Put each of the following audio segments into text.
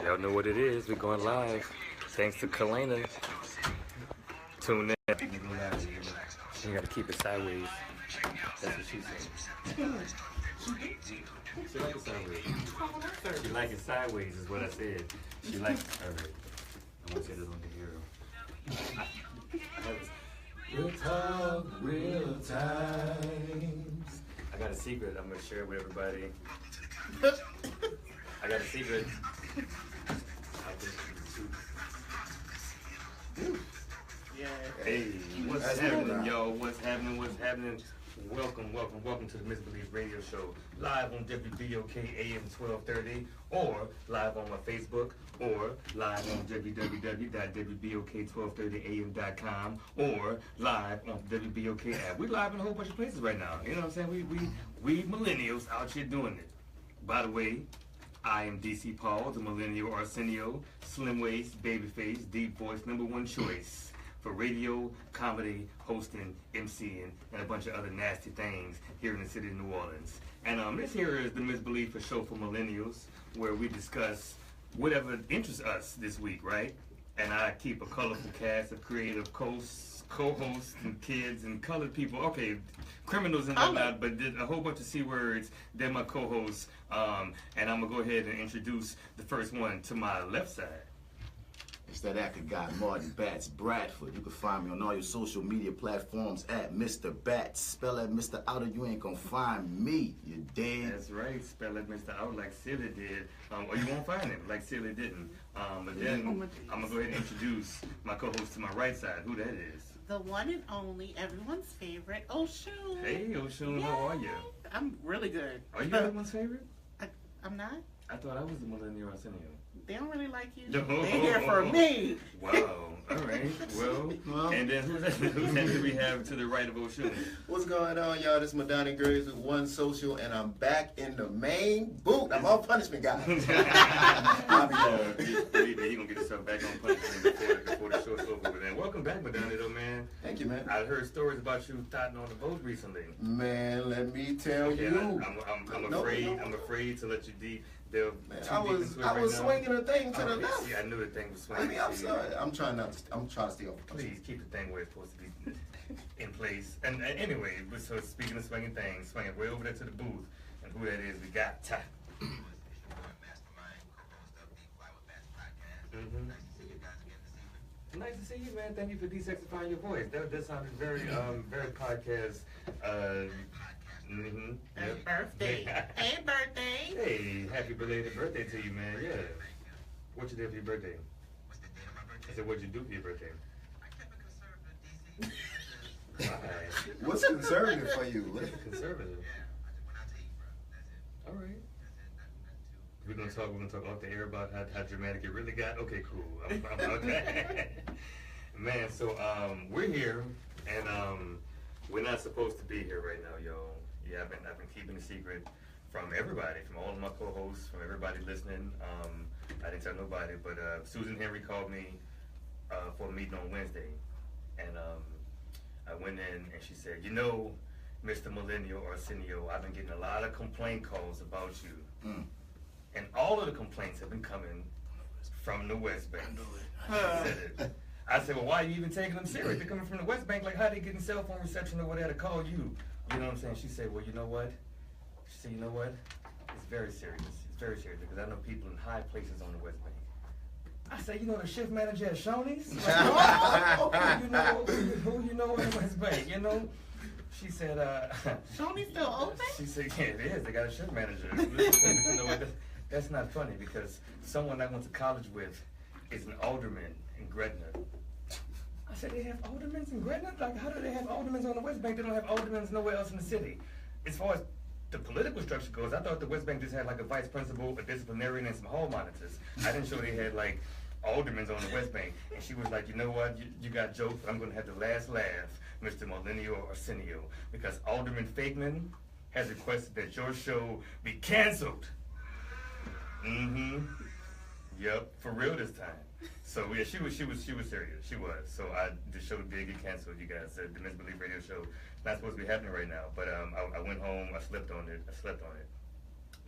Y'all know what it is. We're going live. Thanks to Kalana. Tune in. You gotta keep it sideways. That's what she said. She like it sideways. She like it sideways is what I said. She like it. Alright. I'm gonna say this on the hero. Real talk, real times. I got a secret I'm gonna share with everybody. I got a secret. Yeah. Hey, what's happening, y'all? What's happening? What's happening? Welcome to the Misbelief Radio Show, live on WBOK AM 1230, or live on my Facebook, or live on www.wbok1230am.com, or live on the WBOK app. We're live in a whole bunch of places right now. You know what I'm saying? We millennials out here doing it. By the way, I am DC Paul, the millennial Arsenio, slim waist, babyface, deep voice, #1 choice for radio, comedy, hosting, MCing, and a bunch of other nasty things here in the city of New Orleans. And this here is the Misbelief, a show for millennials, where we discuss whatever interests us this week, right? And I keep a colorful cast of creative co-hosts and kids and colored people. Okay, criminals and whatnot, but a whole bunch of C words. They're my co-hosts. And I'm going to go ahead and introduce the first one to my left side. It's that actor guy, Martin Bats, Bradford. You can find me on all your social media platforms at Mr. Bats. Spell that Mr. Out or you ain't gonna find me. You dead. That's right. Spell it Mr. Out like Silly did. Or you won't find him like Silly didn't. But then I'm gonna go ahead and introduce my co-host to my right side. Who that is? The one and only, everyone's favorite, Oshun. Hey, Oshun, how are you? I'm really good. Are you everyone's favorite? I'm not. I thought I was the millennial Arsenio. They don't really like you. They're here for me. Wow. All right. Well, and then who's that do we have to the right of Oshun? What's going on, y'all? This is Madania with One Social, and I'm back in the main booth. I'm on punishment, guys. I'll be there. He gonna get himself back on punishment before the show's over with. And welcome back, Madania, though, man. Thank you, man. I heard stories about you thotting on the boat recently. Man, let me tell you. I'm afraid to let you deep. Man, I was swinging the thing to the left. See, I knew the thing was swinging. I mean, I'm sorry. I'm trying to stay off. Please keep the thing where it's supposed to be in place. And anyway, so speaking of swinging things, swinging way over there to the booth, and who that is, we got Ty. Mastermind, co-host of the Fly with Bats podcast. Nice to see you guys again this evening. Nice to see you, man. Thank you for desexifying your voice. That sounded very, very podcast. Happy birthday. Hey, birthday. Hey, happy belated birthday to you, man. Yeah. What you did for your birthday? What's the date of my birthday? I said, what'd you do for your birthday? I kept it conservative, DC. Alright. What's conservative for you? What's conservative? Yeah, I just went out to eat, bro. That's it. Alright. That's it. We're gonna talk off the air about how dramatic it really got. Okay, cool. I'm okay. Man, so we're here and we're not supposed to be here right now, y'all. Yeah, I've been keeping a secret from everybody, from all of my co-hosts, from everybody listening. I didn't tell nobody, but Susan Henry called me for a meeting on Wednesday, and I went in and she said, you know, Mr. Millennial Arsenio, I've been getting a lot of complaint calls about you. And all of the complaints have been coming from the West Bank. I said, well, why are you even taking them serious? They're coming from the West Bank. Like, how are they getting cell phone reception over there to call you? You know what I'm saying? She said, well, you know what? She said, you know what? It's very serious. It's very serious because I know people in high places on the West Bank. I said, you know the shift manager at Shoney's? Who you know in the West Bank, you know? She said, Shoney's still open? She said, yeah, it is. They got a shift manager. You know what? That's not funny because someone I went to college with is an alderman in Gretna. I said, they have aldermen in Gretna? Like, how do they have aldermen on the West Bank? They don't have aldermen nowhere else in the city. As far as the political structure goes, I thought the West Bank just had like a vice principal, a disciplinarian, and some hall monitors. I didn't show they had like aldermen on the West Bank. And she was like, you know what? You got jokes, but I'm going to have the last laugh, Mr. Millennial Arsenio, because Alderman Fakeman has requested that your show be canceled. Yep, for real this time. So yeah, she was serious. She was. So the show did get canceled. You guys, the Misbelief Radio show, not supposed to be happening right now. But I went home. I slept on it.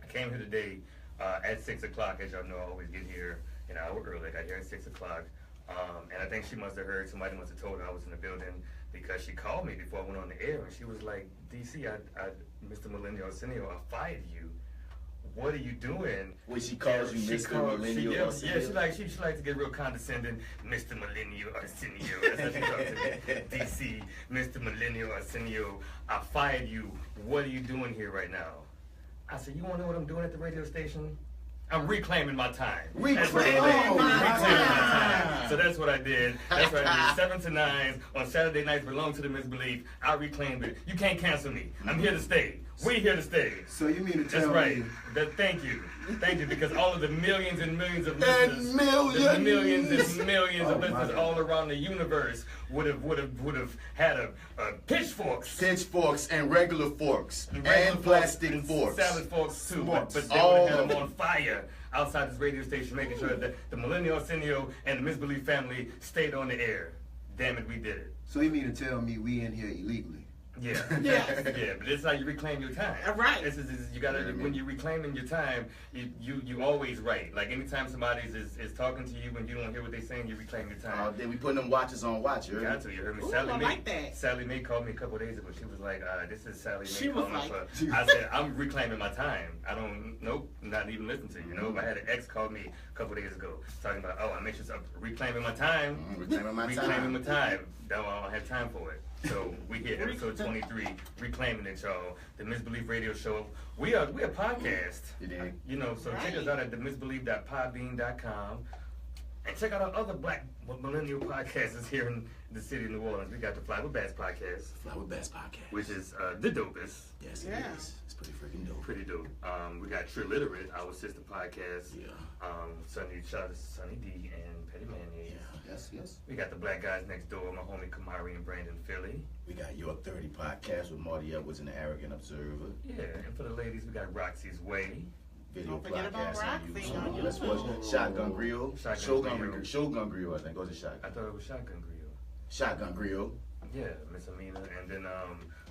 I came here today at 6 o'clock. As y'all know, I always get here an hour early. I got here at 6 o'clock. And I think she must have heard, somebody must have told her I was in the building because she called me before I went on the air and she was like, DC, Mr. Millennial Arsenio, I fired you. What are you doing? Wait, she calls you Mr. Millennial Arsenio? Yeah, she likes to get real condescending. Mr. Millennial Arsenio. That's how she talks to me. DC, Mr. Millennial Arsenio, I fired you. What are you doing here right now? I said, you want to know what I'm doing at the radio station? I'm reclaiming my time. Reclaiming my time. So that's what I did. That's what I did. 7 to 9 on Saturday nights belong to TheMisbelief. I reclaimed it. You can't cancel me. I'm here to stay. We here to stay. So you mean to tell That's right. me? Thank you. Thank you, because all of the millions and millions of listeners, And millions. the millions and millions of Oh, my listeners God. all around the universe would have had a pitchforks. Pitchforks and regular forks Regular and plastic and forks. salad forks too, but Forks. they All would have had of them on fire outside this radio station, making sure that the Millennial Arsenio and the Misbelief family stayed on the air. Damn it, we did it. So you mean to tell me we in here illegally? Yeah, Yes. yeah, but this is how you reclaim your time. Right. This is you gotta when you're reclaiming your time, you always right. Like anytime somebody is talking to you and you don't hear what they're saying, you reclaim your time. Then we putting them watches on watch. You You heard got me? to. You heard me. Ooh, Sally I Mae, like that. Sally Mae called me a couple days ago. She was like, "This is Sally Mae She was calling like- for." I said, "I'm reclaiming my time. I don't. Nope, not even listen to you. You know, I had an ex call me a couple days ago talking about, I make sure I'm reclaiming my time. Reclaiming my Reclaiming time. my time. Now I don't have time for it. So we hit episode 23, reclaiming it, y'all. The Misbelief Radio Show. We are a podcast. You dig? You know, so check us Right. out at themisbelief.podbean.com. And check out our other black millennial podcasts here in the city of New Orleans. We got the Fly with Bats podcast, Fly with Bats podcast. which is the dopest. Yes, it Yeah. is. It's pretty freaking dope. Pretty dope. We got Trilliterate, our sister podcast. Yeah. Sunny D and Petty Mayonnaise. Yeah. Yes, yes. We got the Black Guys Next Door, my homie Kamari and Brandon Philly. We got Your 30 podcast with Marty Edwards and the Arrogant Observer. Yeah, and for the ladies, we got Roxy's Way. Video Don't forget about podcast on Roxy YouTube. on Let's YouTube. watch Shotgun Grill. Shotgun Grill. Shogun Grill, I think. Or is it I Shotgun? thought it was Shotgun Grill. Shotgun Grill. Yeah, Miss Amina. And then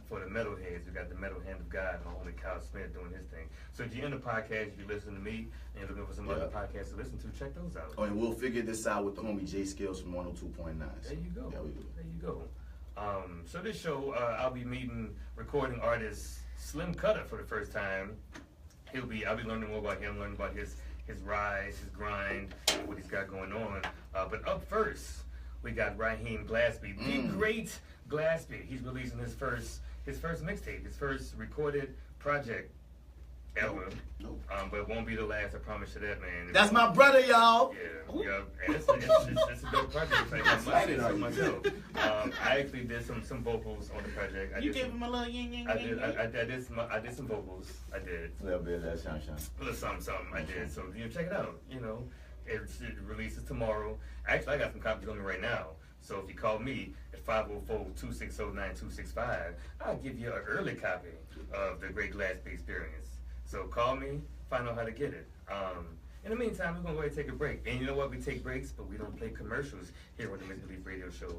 for the metalheads, we got the Metal Hand of God, my homie Kyle Smith doing his thing. So if you're in the podcast, if you listen to me, and you're looking for some other podcasts to listen to, check those out. Oh, and we'll figure this out with the homie J Skills from 102.9. There you go. Yeah, we do. There you go. So this show, I'll be meeting recording artist Slim Kuttar for the first time. I'll be learning more about him, learning about his rise, his grind, and what he's got going on. But up first, we got Rahim Glaspy, the Great Glaspy. He's releasing his first mixtape, his first recorded project ever. Nope. But it won't be the last, I promise you that, man. That's my brother, y'all. Yeah, and it's a dope project. Like, myself. I actually did some vocals on the project. You gave him a little yin yin I yin did. I did some vocals. I did. A little bit of that shine. A little something. I did. So check it out. You know, it releases tomorrow. Actually, I got some copies on me right now. So if you call me at 504-260-9265, I'll give you an early copy of the Great Glaspy Experience. So call me, find out how to get it. In the meantime, we're going to go ahead and take a break. And you know what? We take breaks, but we don't play commercials here on the Misbelief Radio Show.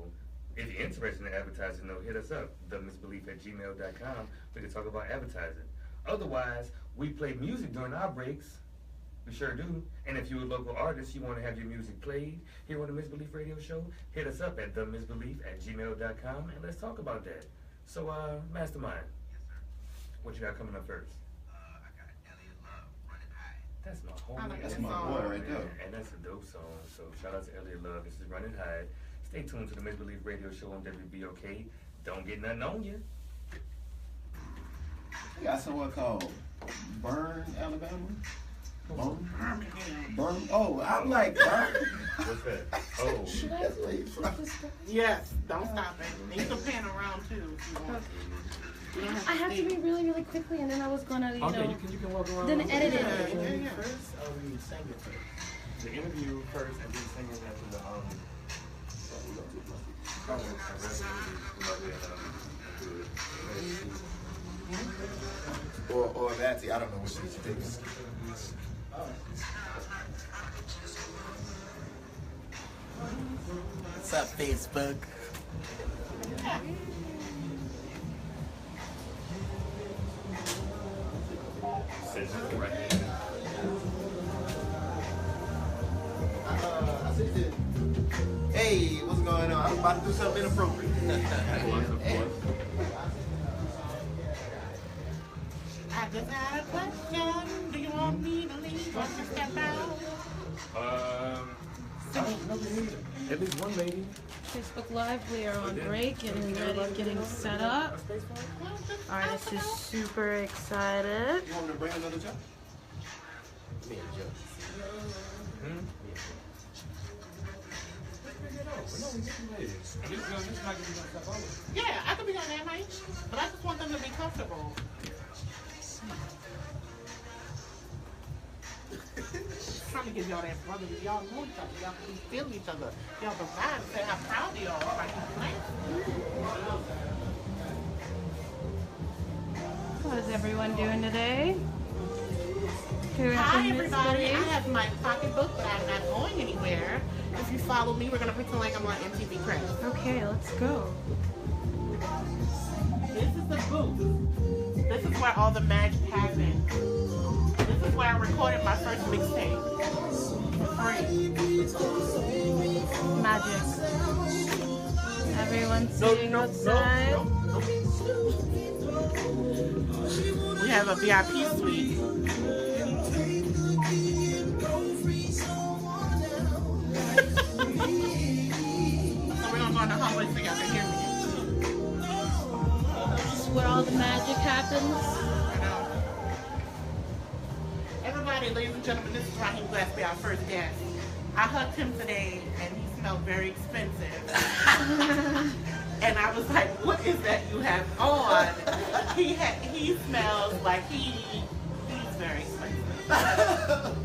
If you're interested in advertising, though, hit us up, TheMisbelief@gmail.com. We can talk about advertising. Otherwise, we play music during our breaks. We sure do. And if you're a local artist, you want to have your music played here on the Misbelief Radio Show, hit us up at TheMisbelief@gmail.com, and let's talk about that. So, Mastermind, what you got coming up first? I got Elliot Love, Running High. That's my homie. I like That's that my song. boy right there. And that's a dope song. So shout out to Elliot Love. This is Running High. Stay tuned to the Misbelief Radio Show on WBOK. Don't get nothing on you. They got someone called Burn, Alabama. Burn. Oh, I'm like Burn. What's that? Oh. That's where you from. Yes, don't stop it. And you can pan around too if you want. You don't have I have to stay. read really, really quickly, and then I was gonna, you Okay, know, you can walk around. then edit it. Yeah. First, we sing it first. The interview first, and then sing it after the Or that's it. I don't know which is biggest. What's up, Facebook? Sit right here. going on. I'm about to do something inappropriate. I just had a question. Do you want me to leave or to step out? At least one lady. Facebook Live, we are on break and ready, getting set up. Artist is super excited. You want me to bring another jug? Yeah, I could be on that night, but I just want them to be comfortable. Trying to give y'all that brother. Y'all know each other. Y'all can feel each other. Y'all can vibe and say how proud you are. Like, What is everyone doing today? hi, everybody. I have my pocketbook, but I'm not going anywhere. If you follow me, we're going to pretend like I'm on MTV Cribs. Okay, let's go. This is the booth. This is where all the magic happened. This is where I recorded my first mixtape. For free. Magic. Everyone's sitting outside. We have a VIP suite. So we're gonna go in the hallway so y'all can hear me. This is where all the magic happens. Everybody, ladies and gentlemen, this is Rahim Glaspy, our first guest. I hugged him today, and he smelled very expensive. And I was like, "What is that you have on?" He smells like he's very expensive.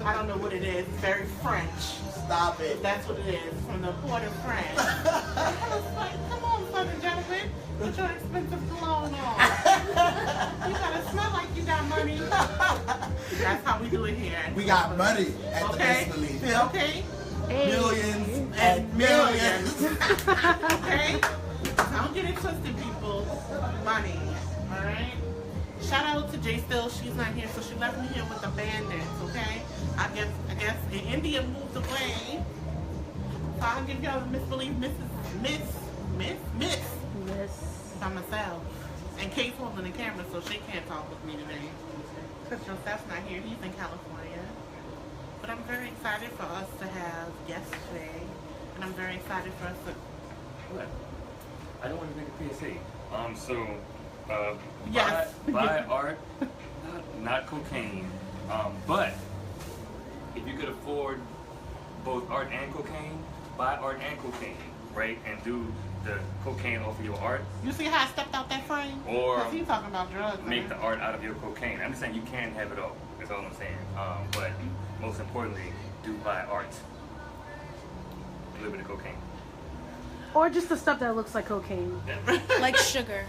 I don't know what it is. It's very French. Stop it. That's what it is, from the port of France. I was like, "Come on, southern gentlemen, put your expensive cologne on. You gotta smell like you got money." That's how we do it here. We got money at Okay. TheMisbelief. Okay. Millions and millions. Okay? Don't get it twisted, people. Money. Alright? Shout out to Jay Still. She's not here, so she left me here with the bandits, okay? I guess the India moved away. So I'll give y'all the Misbelief Miss by myself. And Kate's holding the camera, so she can't talk with me today. Because Joseph's not here. He's in California. But I'm very excited for us to have guests today. And I'm very excited for us to... What? I don't want to make a PSA. Yes. Buy art, not cocaine. But if you could afford both art and cocaine, buy art and cocaine, right? And do the cocaine off of your art. You see how I stepped out that frame? Or Because he's talking about drugs. make the art out of your cocaine. I'm just saying you can have it all. That's all I'm saying. But most importantly, do buy art. A little bit of cocaine. Or just the stuff that looks like cocaine. Like sugar.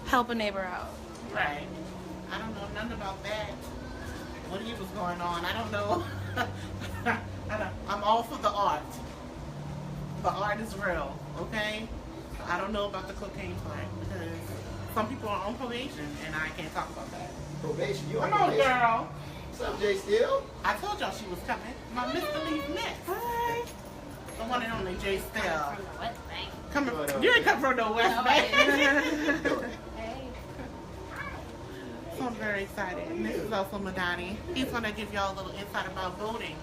Help a neighbor out. Right. I don't know nothing about that. What he was going on, I don't know. I'm all for the art. The art is real, okay? I don't know about the cocaine part because some people are on probation and I can't talk about that. Probation, you on Come on, probation. girl. What's up, Jay Steele? I told y'all she was coming. My Misbelief Miss. Hi. The one and only Jay Still. Coming. You ain't come from the West Bank. So I'm very excited. And this is also Madania. He's going to give y'all a little insight about voting.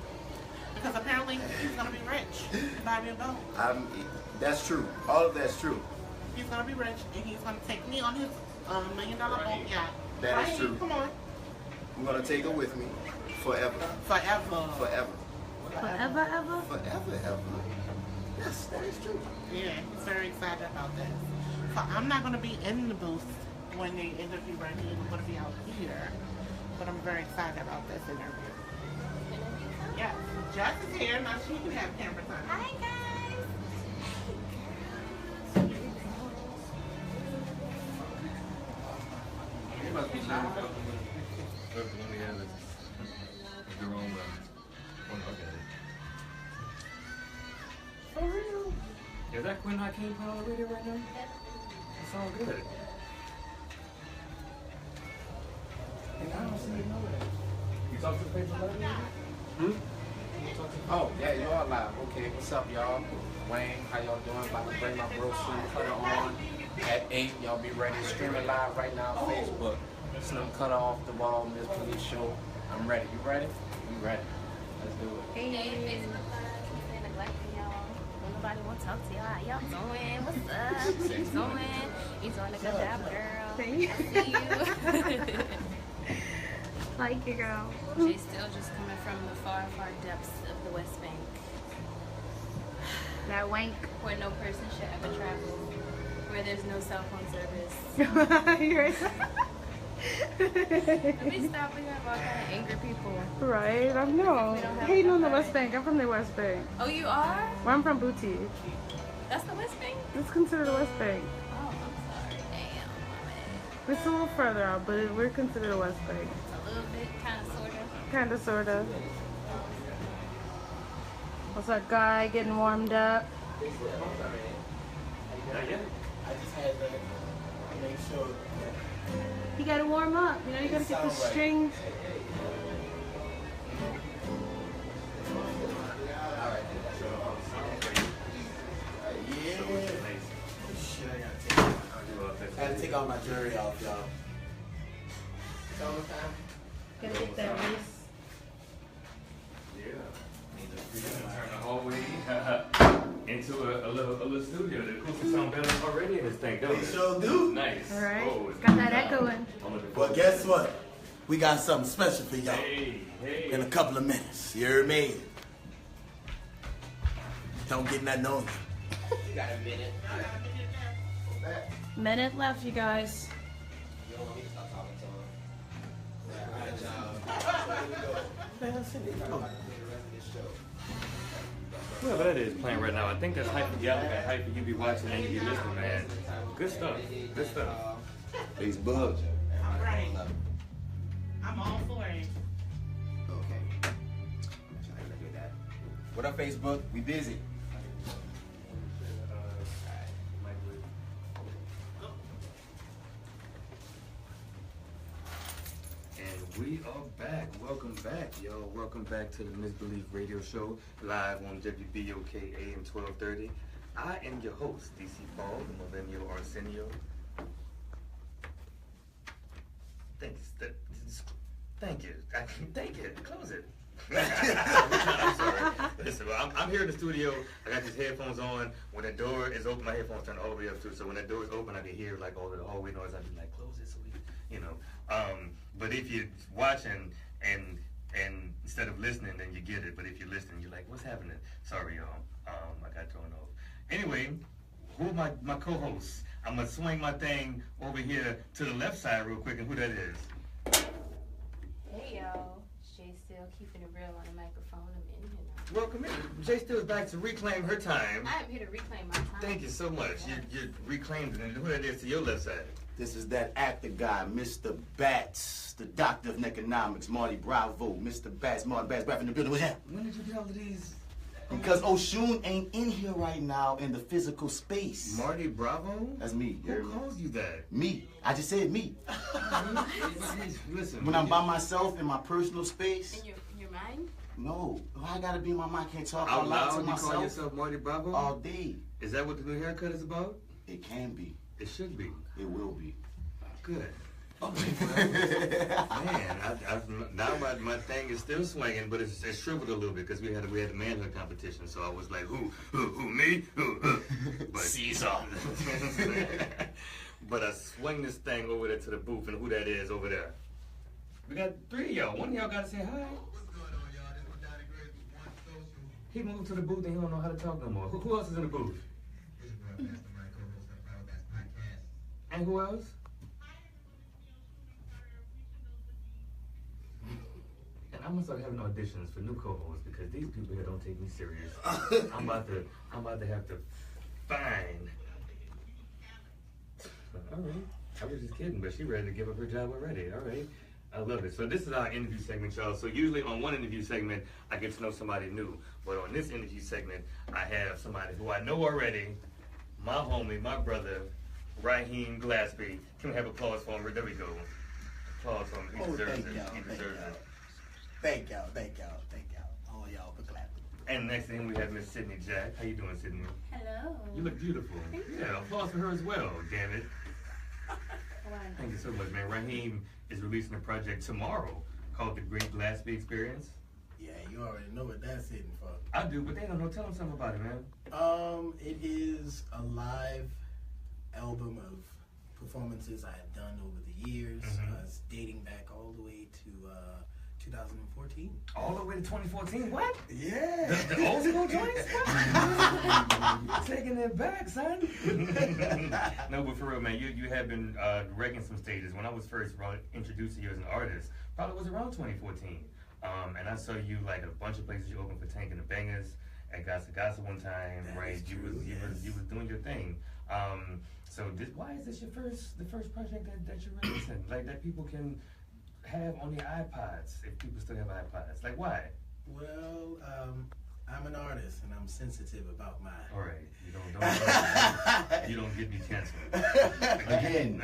Because apparently he's going to be rich and buy me a vote. That's true. All of that's true. He's going to be rich and he's going to take me on his $1 million boat yacht. That is true. Come on. I'm gonna take her with me forever. Forever. Forever. Forever, ever? Forever, ever. Yes, that is true. Yeah, he's very excited about this. So I'm not going to be in the booth when they interview right here. I'm going to be out here. But I'm very excited about this interview. Yeah, Jess is here. Now she can have camera time. Hi guys. You must be shy. For real? Is that Quinn Hakeem on the radio right now? It's all good. And I don't see you know that. You talk to the paper lady? Hmm? You talk Oh, yeah, you are live. Okay, what's up, y'all? Wayne, how y'all doing? About to bring my bro Slim Kuttar on at 8. Y'all be ready. Streaming live right now on Facebook. Slim Kuttar off the wall, TheMisbelief show. I'm ready. You ready? You ready? Let's do it. Hey, Facebook Live. Keep neglecting y'all. Nobody want to talk to y'all. How y'all doing? What's up? What you doing? You doing a good job, girl. Thank you. I see you. Like you, girl. She's still just coming from the far, far depths of the West Bank, That wank. where no person should ever travel, where there's no cell phone service. You're right. Let me stop. We have all kind of angry people. Right, I know. We don't have Hating on the enough West Bank. I'm from the West Bank. Oh, you are? Well, I'm from Boutique. That's the West Bank? It's considered the West Bank. Oh, I'm sorry. Damn, my bad. It's a little further out, but we're considered the West Bank. A little bit, kind of, sort of. Kinda, sorta. What's our guy getting warmed up? I just had to make sure. You gotta warm up. You know, you gotta get the strings. I had to take all my jewelry off, y'all. Gotta get that race. Yeah. We're gonna turn the hallway into a little studio. The acoustics sound better already in this thing, don't They it? sure do. Nice. All right. Oh, Got that echoing. I'm looking But forward to guess it. what? We got something special for y'all Hey, hey. in a couple of minutes. You heard me? Don't get nothing on you. You got a minute. Minute left, you guys. You don't want me to stop talking to him. Whoever that is playing right now, I think that's Hyper Gallagher. Hyper, you be watching and you be listening, man. Good stuff. Good stuff. Facebook. All right. I'm all for it. Okay. What up, Facebook? We busy. And we are back. Welcome back, y'all. Welcome back to the TheMisbelief radio show, live on WBOK AM 1230. I am your host, DC Paul, the Millennial Arsenio. Thank you. Thank you. Close it. I'm sorry. Listen, I'm here in the studio. I got these headphones on. When the door is open, my headphones turn all the way up too. So when the door is open, I can hear like all the hallway noise. I'd be like, close it, so we, you know. But if you're watching and instead of listening, then you get it. But if you're listening, you're like, what's happening? Sorry, y'all. I got thrown off. Anyway, who are my co-hosts? I'm gonna swing my thing over here to the left side real quick, and who that is? Hey, y'all. Jay still keeping it real on the microphone. I'm in here now. Welcome in. Jay Still's back to reclaim her time. I am here to reclaim my time. Thank you so much. You reclaimed it. And who that is to your left side? This is that actor guy, Mr. Bats, the doctor of economics, Marty Bravo, Mr. Bats, Marty Bats, back in the building with him. When did you get all of these? Because Oshun ain't in here right now in the physical space. Marty Bravo? That's me. You heard Who me? calls you that? Me. I just said me. Listen. When I'm by myself in my personal space, In your mind? no. I gotta be in my mind. I can't talk Out out loud to loud, you call myself yourself Marty Bravo? all day. Is that what the new haircut is about? It can be. It should be. It will be. Good. Man, now my thing is still swinging, but it's shriveled a little bit because we had a manhood competition. So I was like, who me? But, Caesar. But I swing this thing over there to the booth, and who that is over there? We got 3 of y'all. One of y'all got to say hi. What's going on, y'all? This is Madania Grace with One Social. He moved to the booth and he don't know how to talk no more. Who else is in the booth? This is Mastermind, co-host of Great Glaspy Experience. And who else? And I'm gonna start having auditions for new co-hosts because these people here don't take me serious. I'm about to have to find. All right. I was just kidding, but she ready to give up her job already. All right. I love it. So this is our interview segment, y'all. So usually on one interview segment, I get to know somebody new. But on this interview segment, I have somebody who I know already, my homie, my brother, Rahim Glaspy. Can we have applause for him? There we go. Applause for him. He deserves it. He deserves it. Thank y'all. All y'all for clapping. And next to him we have Miss Sydney Jack. How you doing, Sydney? Hello. You look beautiful. Yeah, applause for her as well, damn it. Thank you so much, man. Rahim is releasing a project tomorrow called the Great Glaspy Experience. Yeah, you already know what that's hitting for. I do, but they don't know. Tell them something about it, man. It is a live album of performances I have done over the years. It's dating back all the way to 2014. All the way to 2014? What? Yeah. The old school joints? Taking it back, son. No, but for real, man, you have been wrecking some stages. When I was first introduced to you as an artist, probably was around 2014. And I saw you like a bunch of places. You opened for Tank and the Bangers at Gasa one time, That right? is You true, was doing your thing. So why is this the first project that you're releasing? Like that people can have on their iPods, if people still have iPods. Like why? Well, I'm an artist and I'm sensitive about my. All right, you don't get me canceled Again.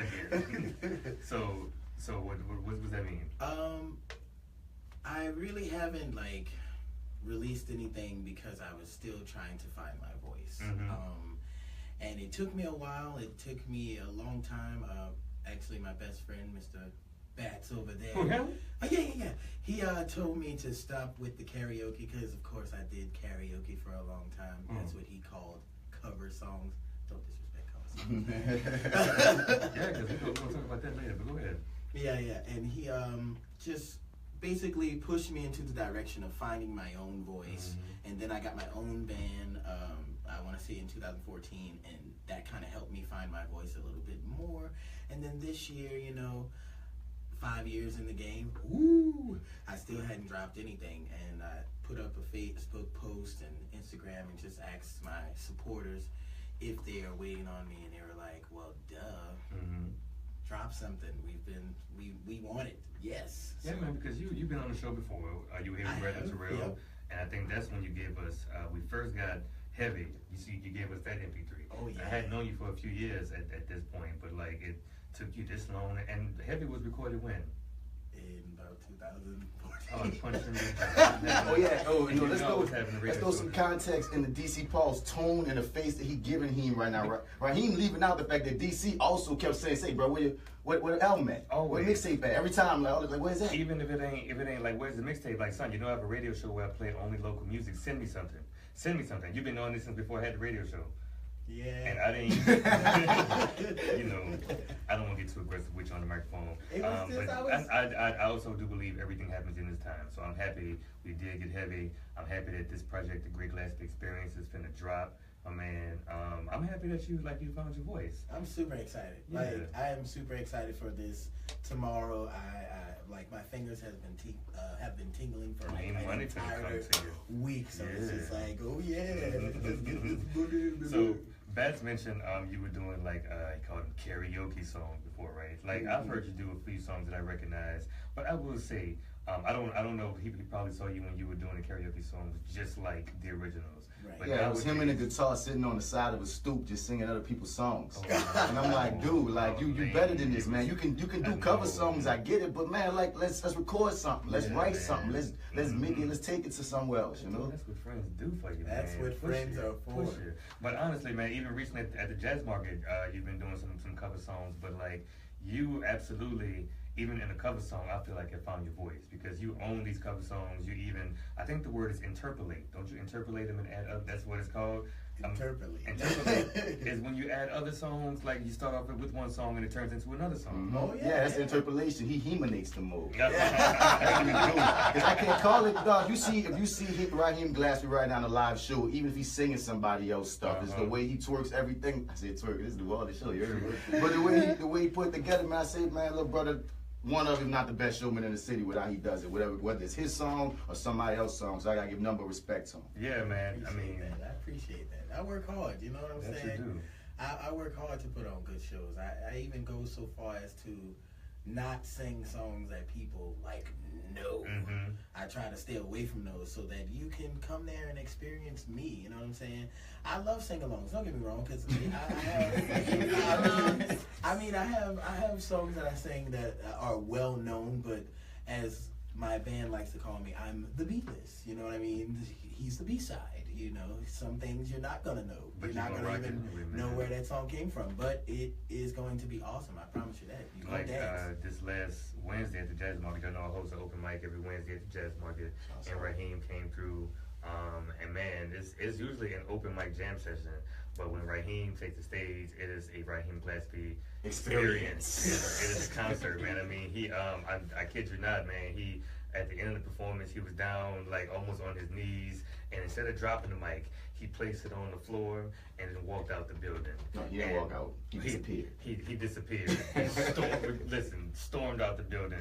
So what does that mean? I really haven't like released anything because I was still trying to find my voice. And it took me a while. It took me a long time. Actually, my best friend, Mr. Bats over there. Oh, him? Oh, yeah. He told me to stop with the karaoke because, of course, I did karaoke for a long time. That's what he called cover songs. Don't disrespect cover songs. Yeah, because we're going to talk about that later, but go ahead. Yeah. And he just basically pushed me into the direction of finding my own voice. And then I got my own band, I want to say in 2014, and that kind of helped me find my voice a little bit more. And then this year, 5 years in the game, I still hadn't dropped anything. And I put up a Facebook post and Instagram and just asked my supporters if they are waiting on me, and they were like, well, duh. Drop something. We want it. Yes. Yeah, so, man, because you've been on the show before. You were here with Brad and Turead, yep. And I think that's when you gave us. We first got Heavy. You gave us that MP3. Oh yeah. I had known you for a few years at this point, but like it took you this long. And Heavy was recorded when? In about 2014. Oh, Let's throw some context in the DC Paul's tone and the face that he giving him right now. Rahim leaving out the fact that DC also kept saying, "Say, bro, what album at? Where mixtape at?" Every time, like, where's that? Even if it ain't like, where's the mixtape? Like, son, I have a radio show where I play only local music. Send me something. You've been on this since before I had the radio show. Yeah. And I didn't, I don't want to get too aggressive with you on the microphone. I also do believe everything happens in this time. So I'm happy we did get Heavy. I'm happy that this project, the Great Glaspy Experience, is finna drop. My man, I'm happy that you found your voice. I'm super excited. Yeah. Like, I am super excited for this tomorrow. I like my fingers have been tingling for like an entire week. So it's just like, oh yeah, let's get this boogie. So Bats mentioned you were doing like he called them karaoke songs before, right? Like I've heard you do a few songs that I recognize, but I will say I don't know. He probably saw you when you were doing the karaoke songs, just like the originals. Right. But Yeah, it was him and the guitar sitting on the side of a stoop just singing other people's songs. And I'm like, dude, like you better than this, man. You can do cover songs, I get it, but man, like let's record something, let's write something, let's make it, let's take it to somewhere else, That's what friends do for you, man. That's what friends are for. But honestly, man, even recently at the Jazz Market, you've been doing some cover songs, but like you absolutely. Even in a cover song, I feel like I found your voice because you own these cover songs. I think the word is interpolate. Don't you interpolate them and add up? That's what it's called. Interpolate. Interpolate is when you add other songs, like you start off with one song and it turns into another song. Oh yeah. Yeah, that's interpolation. He emanates the mode. Because I can't call it, dog. If you see Rahim Glaspy right now on a live show, even if he's singing somebody else's stuff, it's the way he twerks everything. I said twerk. This is the wall of the show. You heard me? But the way he put it together, man, I say, man, little brother. One of, if not the best showman in the city, with how he does it, whether it's his song or somebody else's song. So I gotta give number of respect to him. Yeah, man. I appreciate that. I work hard. You know what I'm saying? You do. I work hard to put on good shows. I even go so far as to not sing songs that people like know. I try to stay away from those so that you can come there and experience me. You know what I'm saying? I love sing-alongs. Don't get me wrong, because I have songs that I sing that are well known, but as my band likes to call me, I'm the B-list. You know what I mean? He's the B-side. You know, some things you're not gonna know. But you're not gonna even know where that song came from. But it is going to be awesome. I promise you that. You like dance. this last Wednesday at the Jazz Market, I know I host an open mic every Wednesday at the Jazz Market, and Rahim came through. And man, it's usually an open mic jam session, but when Rahim takes the stage, it is a Rahim Glaspy experience. It is a concert, man. I mean, I kid you not, man. He, at the end of the performance, he was down like almost on his knees, and instead of dropping the mic, he placed it on the floor and then walked out the building. No, he didn't walk out. He disappeared. He disappeared. He stormed out the building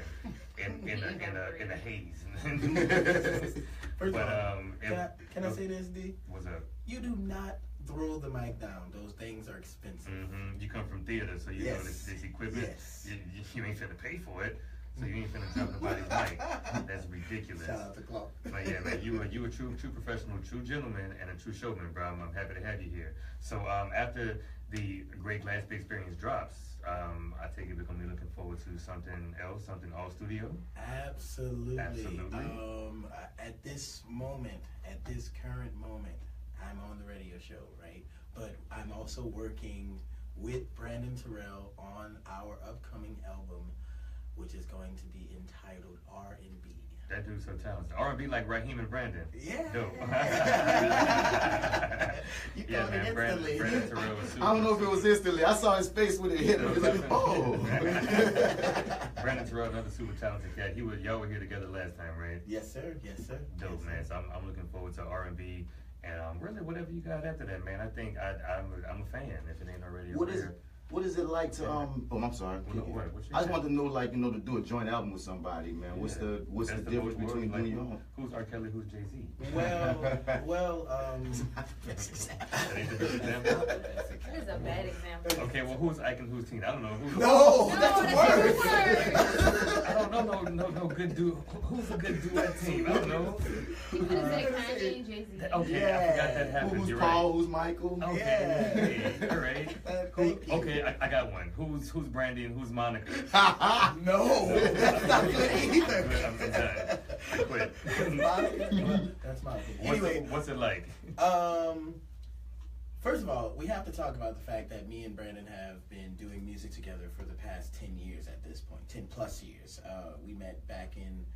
in a haze. First of all, can I say this, D? What's up? You do not throw the mic down. Those things are expensive. Mm-hmm. You come from theater, so you know this equipment. Yes. You ain't finna pay for it, so you ain't finna drop nobody's mic. That's ridiculous. Shout out to Clark. But yeah, man, you a true professional, true gentleman, and a true showman, bro. I'm happy to have you here. So after the Great Glaspy Experience drops, I take it we're gonna be looking forward to something else, something all studio. Absolutely. Absolutely. At this current moment, I'm on the radio show, right? But I'm also working with Brandon Terrell on our upcoming album, which is going to be entitled R&B. That dude's so talented. R&B like Rahim and Brandon. Yeah. Dope. You Yeah, thought it man, Brandon instantly. Terrell was super. I don't know if it was instantly. I saw his face when it hit him. He was like, oh. Brandon Terrell, another super talented cat. Y'all were here together last time, right? Yes, sir. Yes, sir. Dope, yes, man. Sir. So I'm looking forward to R&B and really whatever you got after that, man. I think I'm a fan. If it ain't already What is it like to Oh, I'm sorry. I just want to know, like, to do a joint album with somebody, man. What's the difference between doing your own? Who's R. Kelly? Who's Jay-Z? Well, That ain't the good example. That is a bad example. Okay, well, who's Ike and who's Teen? I don't know. No, that's worse. I don't know no good dude. Who's a good duet team? I don't know. You could have said Kanye and Jay-Z. Okay, I forgot that happened. Who's You're Paul? right. Who's Michael? Okay, Yeah. all right. Okay, I got one. Who's Brandy and who's Monica? No, that's not good either. I'm done. I quit. That's my opinion. Anyway, what's it like? First of all, we have to talk about the fact that me and Brandon have been doing music together for the past 10 years at this point, 10 plus years. We met back in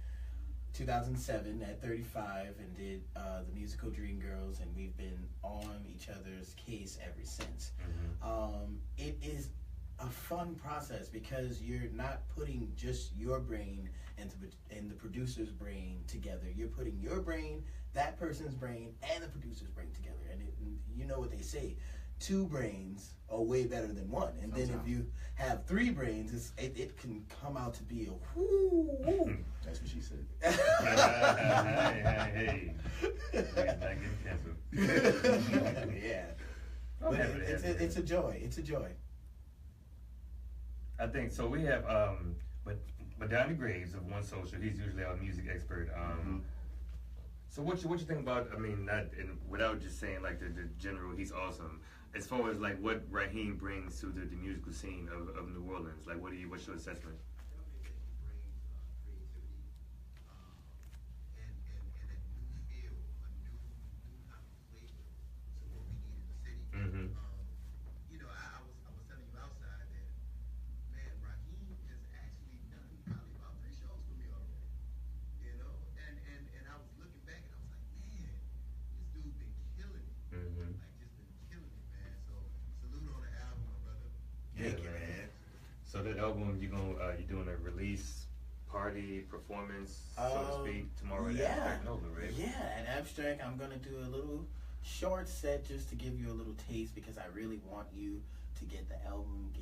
2007 at 35 and did the musical Dream Girls, and we've been on each other's case ever since. Mm-hmm. It is a fun process because you're not putting just your brain and the producer's brain together. You're putting your brain, that person's brain, and the producer's brain together. And you know what they say, 2 brains are way better than 1. And then if you have 3 brains, it can come out to be a whoo. That's what she said. Hey. Not getting canceled. Yeah. But it's a joy. It's a joy. I think so. We have Madania Graves of One Social. He's usually our music expert. So what you think about? I mean, without just saying like the general, he's awesome. As far as like what Rahim brings to the musical scene of New Orleans, like what's your assessment? Mm-hmm. You know, I was telling you outside that, man, Rahim has actually done probably about 3 shows for me already. You know, and I was looking back and I was like, man, this dude been killing it. Mm-hmm. Like just been killing it, man. So salute on the album, my brother. Thank you, man. So that album, you doing a release party performance, so to speak, tomorrow at Abstract Nova, right? Yeah, at Abstract, I'm gonna do a little short set just to give you a little taste because I really want you to get the album.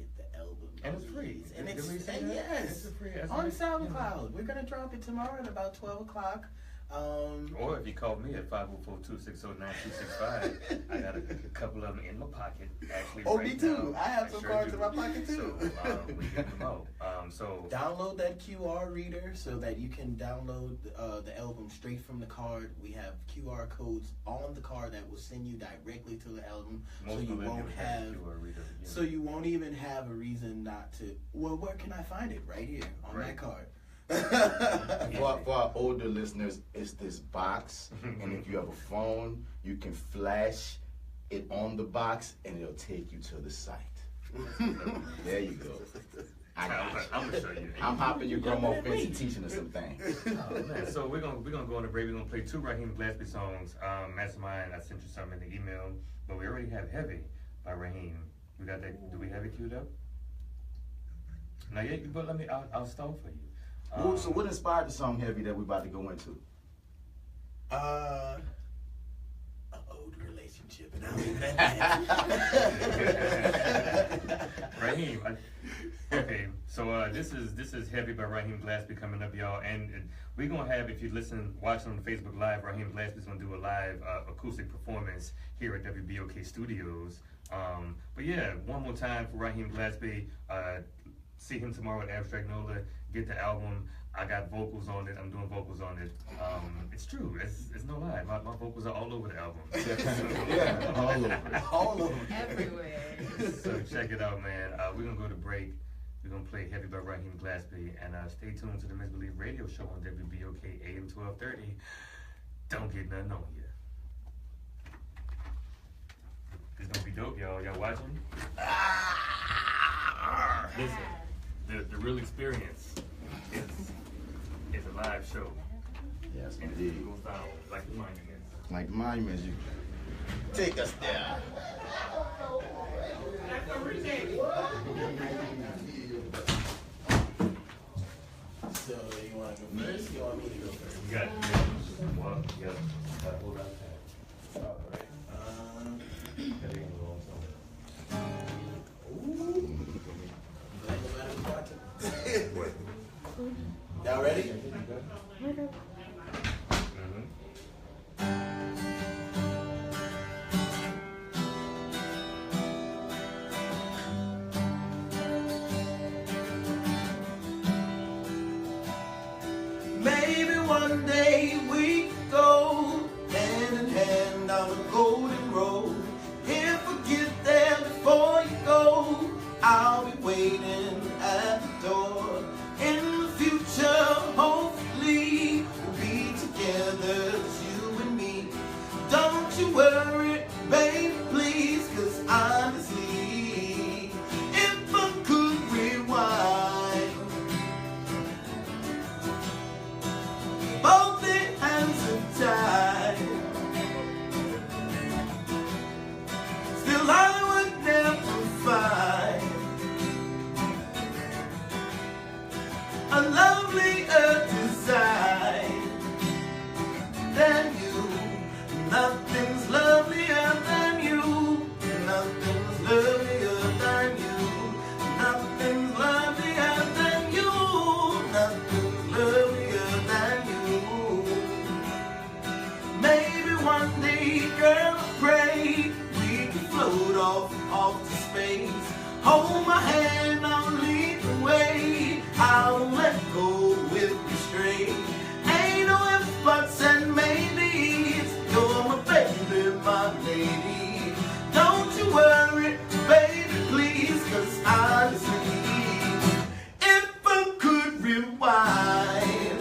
And it's free. And Did it's we say that? yes, It's free. on SoundCloud. We're gonna drop it tomorrow at about 12 o'clock. Or if you call me at 504-260-9265, I got a couple of them in my pocket. Actually, Oh, right me too. now. I have some cards in my pocket too. So we get them out. So download that QR reader so that you can download the album straight from the card. We have QR codes on the card that will send you directly to the album, so you won't have. QR reader, So you won't even have a reason not to. Well, where can I find it? Right here on that card. For our older listeners, it's this box, and if you have a phone, you can flash it on the box, and it'll take you to the site. There you go. I'm gonna show you. I'm hopping your grandma fence and teaching her some things. Oh, man. So we're gonna go on the break. We're gonna play 2 Rahim Glaspy songs. Mastermind, I sent you some in the email, but we already have Heavy by Rahim. We got that. Do we have it queued up? Not yet, but let me. I'll stall for you. So what inspired the song Heavy that we're about to go into? An old relationship, and I'll leave it at that. Rahim, okay, so this is Heavy by Rahim Glaspy coming up, y'all, and we're gonna have, if you watch on Facebook Live, Rahim Glaspy's gonna do a live acoustic performance here at WBOK Studios. But yeah, one more time for Rahim Glaspy. See him tomorrow at Abstract Nola. Get the album. I got vocals on it. I'm doing vocals on it. It's true. It's no lie. My vocals are all over the album. Yeah, all over. All over. Everywhere. So check it out, man. We're going to go to break. We're going to play Heavy by Rahim Glaspy. And stay tuned to the Misbelief radio show on WBOK AM 1230. Don't get nothing on you. It's going to be dope, y'all. Y'all watching? Listen, the real experience is a live show. Yes, And indeed. it goes down like the monuments. Like monuments, you take us there. So you want to go first? You want me to go first? You got it. Well, you got to hold out that. All right. That ain't a long song. Ooh. Glad nobody was watching. Y'all ready? Maybe one day we could go hand in hand down the golden road. If we get there before you go, I'll be waiting at the door. In the future, hopefully, we'll be together, just you and me. Don't you worry, baby, please, 'cause honestly, if I could rewind, both the hands are tied. Still, I would never find a lovelier design than you. Nothing's lovelier than you. Nothing's lovelier than you. Nothing's lovelier than you. Nothing's lovelier than you. Maybe one day, girl, I pray we can float off to space. Hold my hand, I'll lead the way. I'll let go with you straight. Ain't no ifs, buts, and maybes. You're my baby, my lady. Don't you worry, baby, please, 'cause honestly, if I could rewind,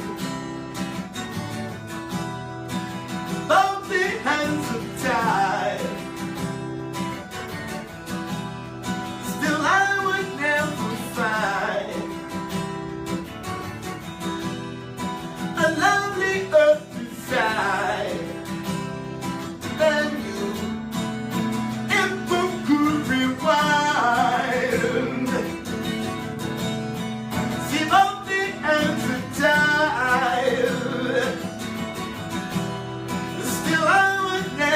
both the hands are tied. Still, I would never find a lovely earth design than you. If I could rewind, see both the hands are tied. Still, I would never.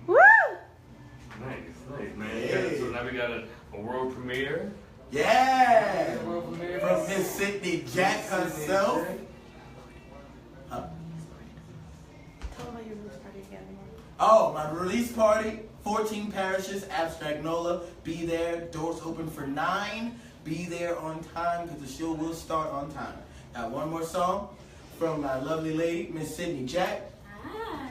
Woo! Nice, man. So now we got a world premiere. Yeah! World premiere From Miss Sydney Jack herself. Tell them about your release party again. Oh, my release party, 14 parishes, Abstract Nola. Be there, doors open for 9. Be there on time because the show will start on time. Now, one more song from my lovely lady, Miss Sydney Jack. Hi.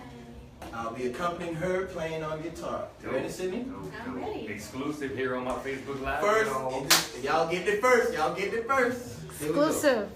I'll be accompanying her playing on guitar. You ready, Sydney? I'm ready. Exclusive here on my Facebook Live. First, y'all. y'all getting it first. Y'all getting it first. Here we go. Exclusive.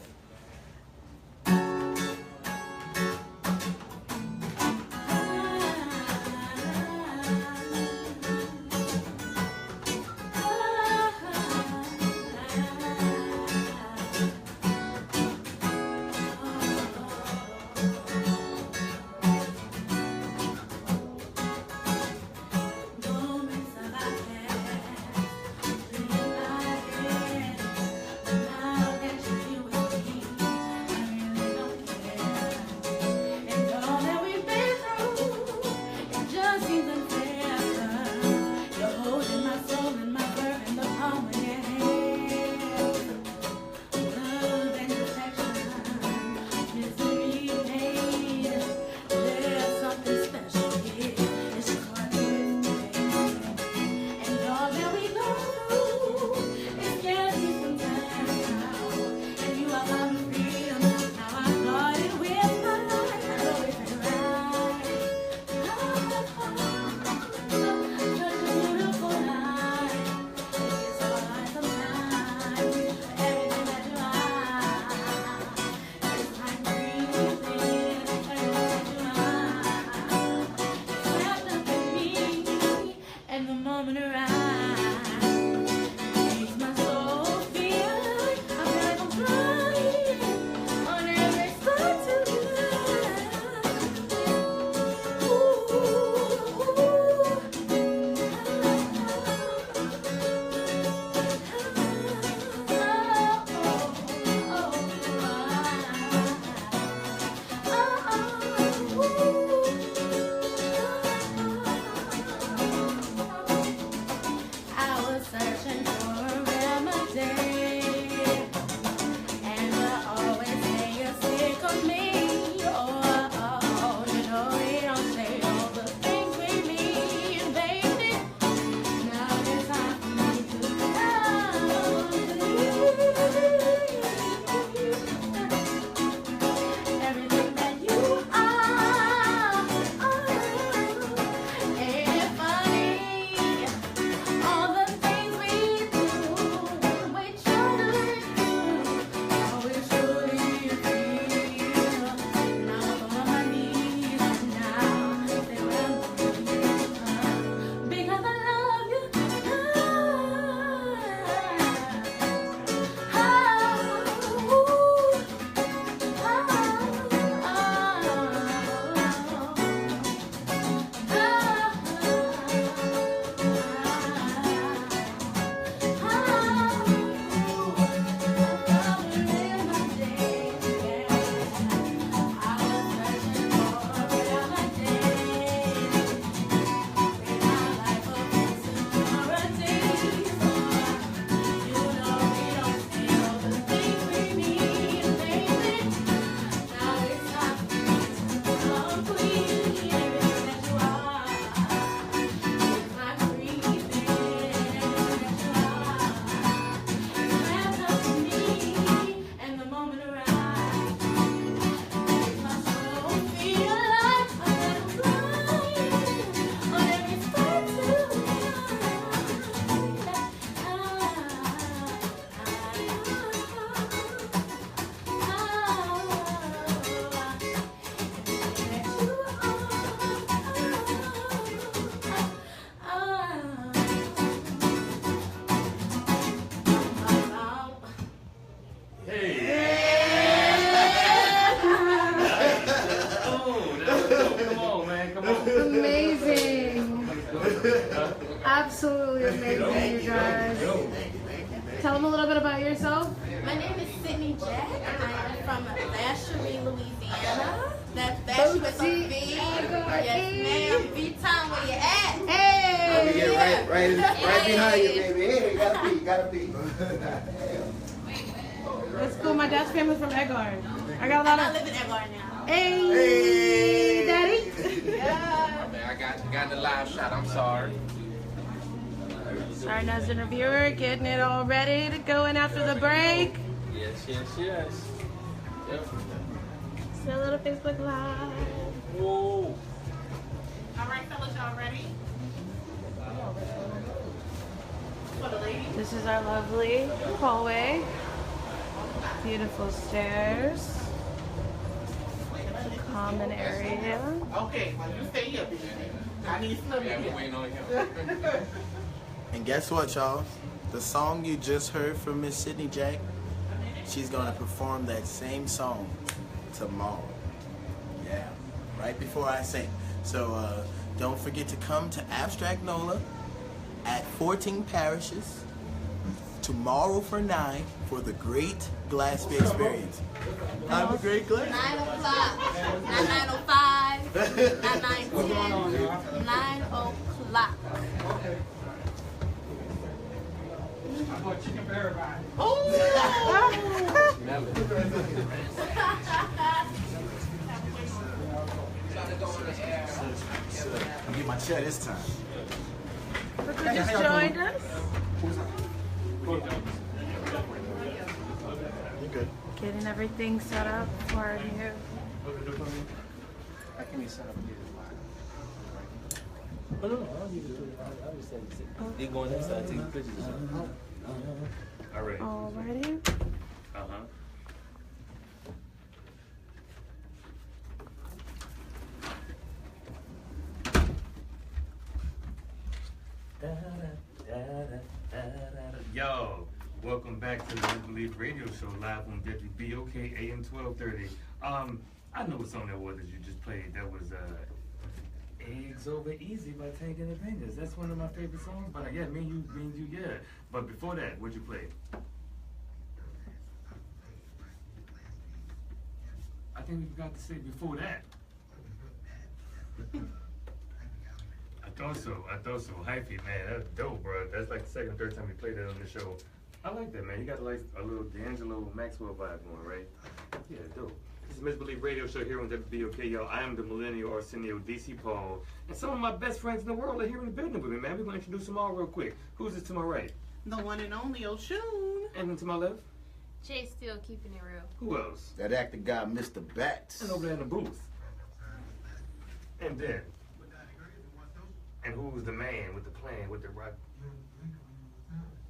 Absolutely amazing, you guys. Tell them a little bit about yourself. My name is Sydney Jack. I am from Vacherie, Louisiana. That's Vacherie with a V. Yes, ma'am. V-Town, where you at? Hey! Yeah, right behind you, baby. Hey, gotta be. That's cool. My dad's family from Edgar. I got a lot of. I live in Edgar now. Hey, Daddy. Yeah. I got the live shot. I'm sorry. Our next interviewer getting it all ready to go in after the break. Yes. Yep. See a little Facebook Live. Whoa. All right, fellas, y'all ready? For the ladies? This is our lovely hallway. Beautiful stairs. Common area. Okay, well, you stay here, baby. I need Slim Yeah, in we're here. waiting on him. And guess what, y'all? The song you just heard from Miss Sydney Jack, she's gonna perform that same song tomorrow. Yeah, right before I sing. So don't forget to come to Abstract NOLA at 14 Parishes tomorrow for 9 for the Great Glaspy Experience. I'm a Great Glaspy. 9 o'clock, not 9:05, not 9:10, 9 o'clock. I'll get my chair this time. Look who just joined us. You good? Getting everything set up for you. No, I'll give it to you. I'll just send it. They going inside taking pictures or something. All right. Alrighty. Uh-huh. Yo, welcome back to the TheMisbelief radio show live on WBOK AM 1230. I know what song that was that you just played. That was Eggs Over Easy by Tank Independence. That's one of my favorite songs. But yeah, me and you, yeah. But before that, what'd you play? I think we forgot to say before that. I thought so. Hyphy, man, that's dope, bro. That's like the second or third time we played that on the show. I like that, man. You got like a little D'Angelo Maxwell vibe going, right? Yeah, dope. This is TheMisbelief radio show here on WBOK, y'all. I am the Millennial Arsenio DC Paul, and some of my best friends in the world are here in the building with me, man. We're gonna introduce them all real quick. Who's this to my right? The one and only Oshun. And then to my left? Jay still keeping it real. Who else? That actor guy, Mr. Bats. And over there in the booth. And then. And who's the man with the plan, with the rock?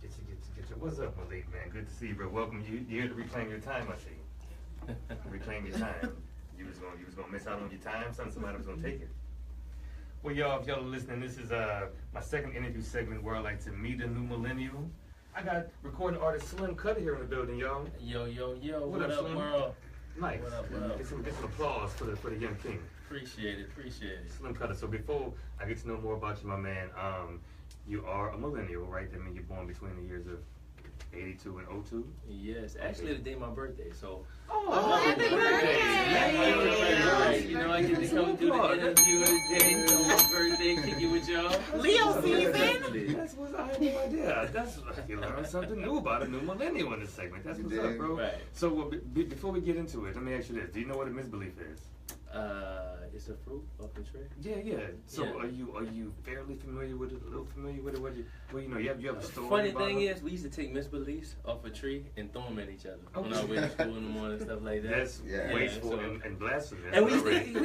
Get you. What's up, Malik, man? Good to see you, bro. Welcome. You here to reclaim your time, I see. Reclaim your time. You was gonna miss out on your time, son. Somebody was gonna take it. Well, y'all, if y'all are listening, this is my second interview segment where I like to meet a new millennial. I got recording artist Slim Kuttar here in the building, y'all. Yo. What up, Slim? World? Nice. What up? Get some applause for the young king. Appreciate it. Slim Kuttar. So before I get to know more about you, my man, you are a millennial, right? That means you're born between the years of 82 and 02? Yes, actually the day of my birthday, so. Happy birthday! You know, I get to come do the interview today on my birthday, kick it with y'all. Leo season? That's what I had no idea. That's you learn something new about a new millennial in this segment. That's what's up, bro. Right. So before we get into it, let me ask you this: do you know what a misbelief is? It's a fruit off the tree. Yeah. So Yeah. Are you fairly familiar with it? A little familiar with it? Well, you have a story. Funny about thing it? is, we used to take misbeliefs off a tree and throw them at each other on our way to school in the morning and stuff like that. That's wasteful so- and blasphemous. And we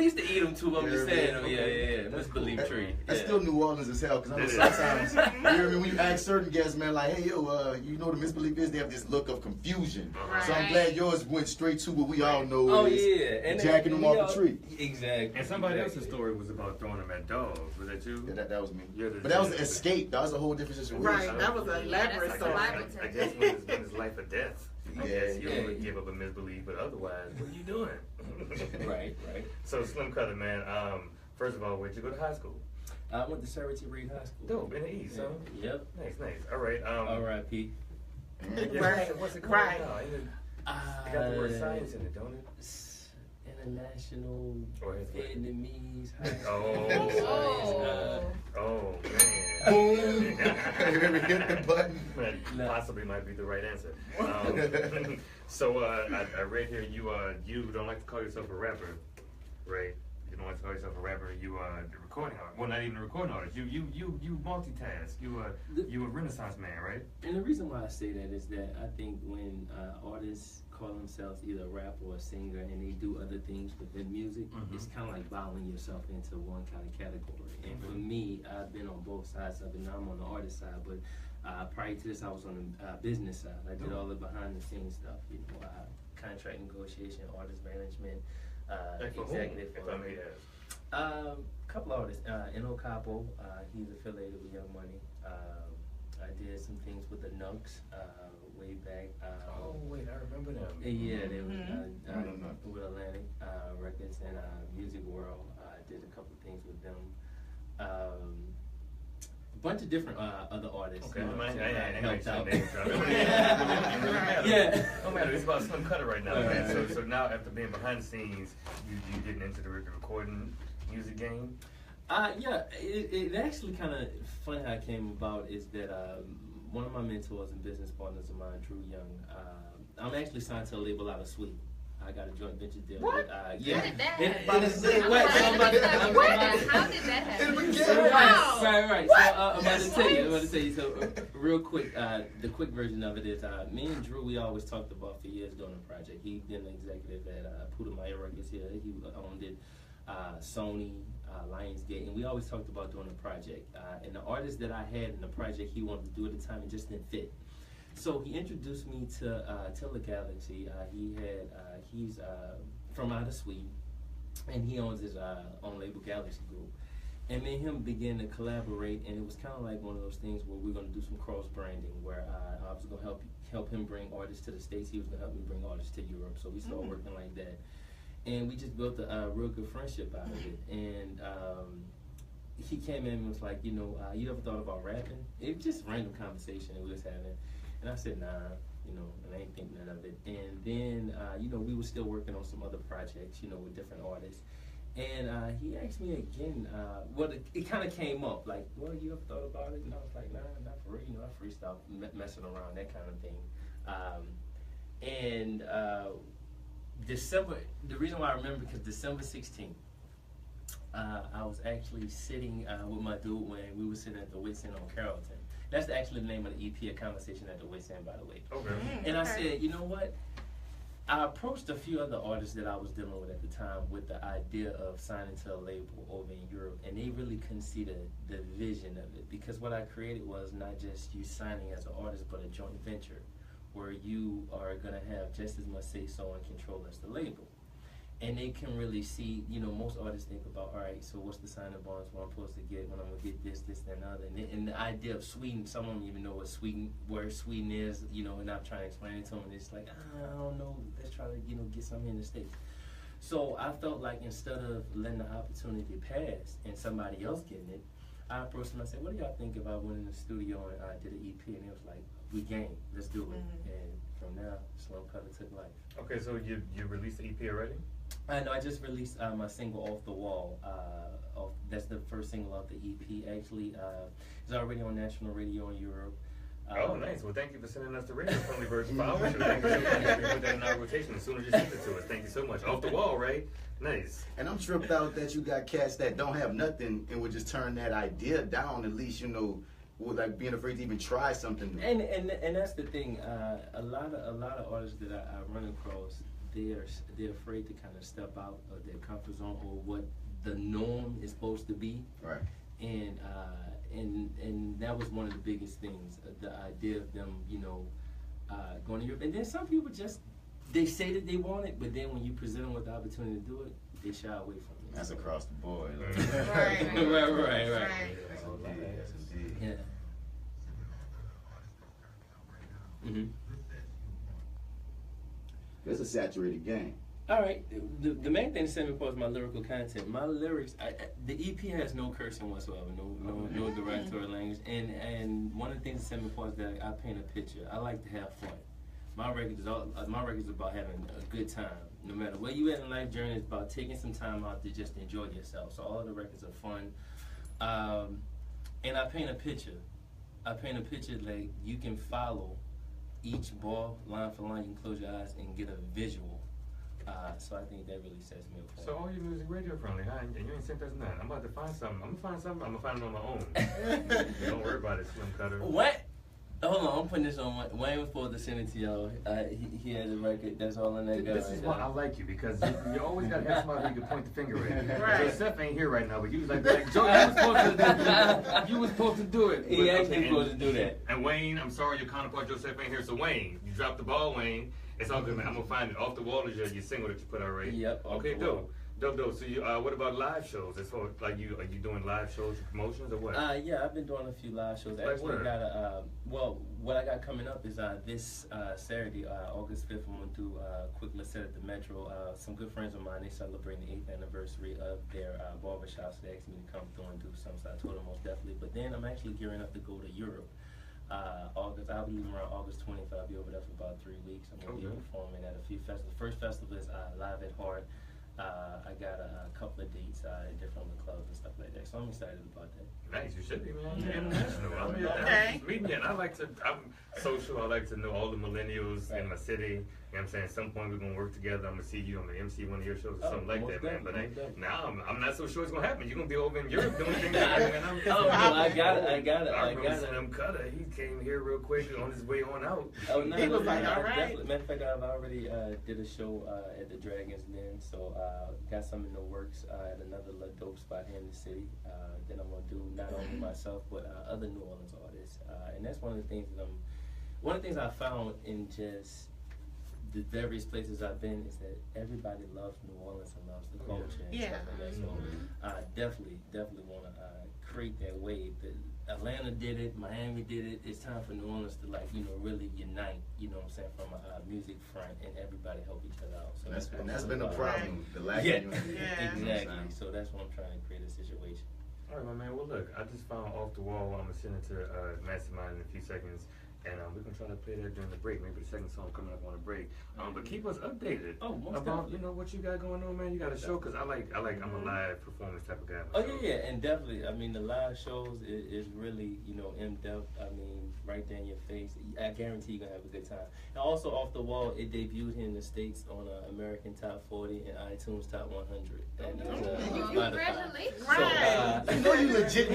used to eat them too. I'm just saying. Oh, yeah. Misbelief tree. That's still New Orleans as hell, because I know It is. sometimes, you know what I mean, when you ask certain guests, man, like, hey, yo, you know what a misbelief is? They have this look of confusion. So I'm glad yours went straight to what we all know Oh, is yeah. And jacking them off the tree. Exactly. And somebody else's story was about throwing them at dogs. Was that you? Yeah, that was me. You're But that was an escape. That was a whole different situation. Right, that was an elaborate that's story. I guess when it's life or death, I guess you Yeah. would give up a misbelief, but otherwise, what are you doing? Right. So Slim Kuttar, man, first of all, where'd you go to high school? I went to Saratoga Reed High School. Dope, in the East, huh? Yep. Nice. All right. R.I.P. Right. What's it called Right. now? It got the word science in it, don't it? International Or is it? Vietnamese High Oh. School. Oh, man. Boom. Hit the button. That possibly might be the right answer. So I read here you don't like to call yourself a rapper, right? You don't want to call yourself a rapper. You are the recording artist. Well, not even a recording artist. You multitask. You a Renaissance man, right? And the reason why I say that is that I think when artists call themselves either a rapper or a singer and they do other things within music, it's kind of like bottling yourself into one kind of category. And for me, I've been on both sides of it. Now I'm on the artist side, but prior to this, I was on the business side. I did all the behind the scenes stuff, you know, contract negotiation, artist management, executive. If I may ask. A couple artists. Eno Capo, he's affiliated with Young Money. I did some things with the Nunks way back. Oh wait, I remember them. Yeah, they was with Atlantic Records and Music World. I did a couple things with them. A bunch of different other artists. Okay, I helped out. Yeah, no matter. It's about Slim Kuttar right now. Man. So now after being behind the scenes, you getting into the recording music game. Yeah, it actually kind of funny how it came about is that one of my mentors and business partners of mine, Drew Young, I'm actually signed to a label out of Sweden. I got a joint venture deal. What? Yeah. How did that happen? How did that happen? Right. So I'm about to tell you. So real quick, the quick version of it is me and Drew, we always talked about for years doing a project. He been an executive at Putumayo Records here. He owned it, Sony, Lionsgate, and we always talked about doing a project. And the artist that I had in the project he wanted to do at the time, it just didn't fit. So he introduced me to Galaxy. He's from out of Sweden, and he owns his own label, Galaxy Group. And me and him began to collaborate, and it was kind of like one of those things where we're going to do some cross branding, where I was going to help him bring artists to the States. He was going to help me bring artists to Europe. So we started working like that, and we just built a real good friendship out of it. And he came in and was like, you ever thought about rapping? It was just a random conversation that we was having. And I said, nah, and I ain't think none of it. And then, we were still working on some other projects, with different artists. And he asked me again, it kind of came up, like, well, you ever thought about it? And I was like, nah, not for real. I freestyle, messing around, that kind of thing. December, the reason why I remember, because December 16th, I was actually sitting with my dude when we were sitting at the Wits End on Carrollton. That's actually the name of the EP, A Conversation at the Wits End, by the way. Okay. And I said, you know what? I approached a few other artists that I was dealing with at the time with the idea of signing to a label over in Europe, and they really couldn't see the vision of it, because what I created was not just you signing as an artist, but a joint venture where you are going to have just as much say-so and control as the label. And they can really see, most artists think about, all right, so what's the signing bonus, what I'm supposed to get, when I'm going to get this, and the other. And the idea of Sweden, some of them even know where Sweden is, and I'm trying to explain it to them, and it's like, I don't know, let's try to, get something in the States. So I felt like instead of letting the opportunity pass and somebody else getting it, I approached them and I said, what do y'all think if I went in the studio and I did an EP? And it was like, we game, let's do it. And from there, Slim Kuttar took life. Okay, so you released the EP already? No, I just released my single Off the Wall. That's the first single of the EP, actually. It's already on national radio in Europe. Oh, nice. Well, thank you for sending us the radio-friendly version. I want you to thank you so much. We put that in our rotation as soon as you sent it to us. Thank you so much. Off the Wall, right? Nice. And I'm tripped out that you got cats that don't have nothing and would just turn that idea down, at least, with like being afraid to even try something. And that's the thing. A lot of artists that I run across, they're afraid to kind of step out of their comfort zone or what the norm is supposed to be. Right. And that was one of the biggest things, the idea of them, going to Europe. And then some people they say that they want it, but then when you present them with the opportunity to do it, they shy away from it. That's across the board. Right. Yeah. It's a saturated game. All right. The main thing that set me apart is my lyrical content. My lyrics, the EP has no cursing whatsoever, no derogatory language. And one of the things that set me apart is that I paint a picture. I like to have fun. My record is about having a good time. No matter where you at in life journey, it's about taking some time out to just enjoy yourself. So all of the records are fun. And I paint a picture. Like you can follow each bar line for line. You can close your eyes and get a visual So I think that really sets me apart. So all your music radio friendly, huh? And you ain't sent us nothing. I'm about to find something. I'm gonna find it on my own. Don't worry about it, Slim Kuttar. What? Hold on, I'm putting this on. Wayne was supposed to send it to y'all. He had the record. That's all in that guy. This is why I like you, because you always gotta have somebody who can point the finger at. Right. Joseph ain't here right now, but you was like Joe, you was supposed to do it. He actually supposed to do that. And Wayne, I'm sorry, your counterpart Joseph ain't here. So Wayne, you dropped the ball, Wayne. It's all good, man. I'm gonna find it. Off the Wall is your single that you put out, right? Yep. Okay, dope. So you, what about live shows? As far like are you doing live shows, promotions, or what? Yeah, I've been doing a few live shows. Like Actually, where? got what I got coming up is this Saturday, August 5th. I'm gonna do a quick set at the Metro. Some good friends of mine, they celebrating the 8th anniversary of their barbershop, so they asked me to come through and do something. So I told them most definitely. But then I'm actually gearing up to go to Europe. I'll be leaving around August 20th. I'll be over there for about 3 weeks. I'm gonna be performing at a few festivals. The first festival is Live at Heart. I got a couple of dates at different clubs and stuff like that, so I'm excited about that. Nice, you should be, man. You're international. Okay. Meeting you, and I'm social. I like to know all the millennials in my city. You know what I'm saying? At some point we're gonna work together. I'm gonna see you. I'm gonna MC one of your shows or something like that, man. But now I'm not so sure it's gonna happen. You're gonna be over in Europe doing things. I got it. I remember Slim Kuttar. He came here real quick on his way on out. Oh no, he was like, all right. Matter of fact, I've already did a show at the Dragons Den, so got some in the works at another dope spot here in the city. Then I'm gonna do not only myself but other New Orleans artists, and that's one of the things I found in just the various places I've been is that everybody loves New Orleans and loves the culture and stuff like that. So I definitely want to create that wave. Atlanta did it, Miami did it. It's time for New Orleans to really unite. You know what I'm saying, from a music front, and everybody help each other out. So that's been the problem. The lack of unity. Exactly. So that's what I'm trying to create a situation. All right, my man. Well, look, I just found Off the Wall. I'm gonna send it to Mastermind in a few seconds. And we're gonna try to play that during the break. Maybe the second song coming up on the break. But keep us updated about what you got going on, man. You got a show, cause I'm a live performance type of guy. And definitely. I mean, the live shows is really in depth. I mean, right there in your face. I guarantee you're gonna have a good time. And also, Off the Wall, it debuted here in the States on American Top 40 and iTunes Top 100. And Congratulations! So, you legit.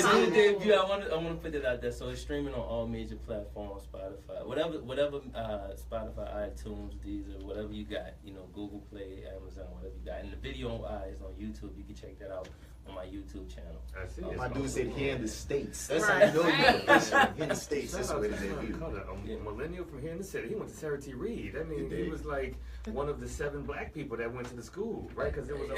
So it did debut. I want to put it out there. So it's streaming on all major platforms, Spotify, whatever, Spotify, iTunes, Deezer, whatever you got, Google Play, Amazon, whatever you got. And the video is on YouTube. You can check that out on my YouTube channel. I see. My dude said here in the States. That's how you know here in the States. That's where they debut. A millennial from here in the city. He went to Sarah T. Reed. I mean, he was like one of the 7 black people that went to the school, right? Because there was a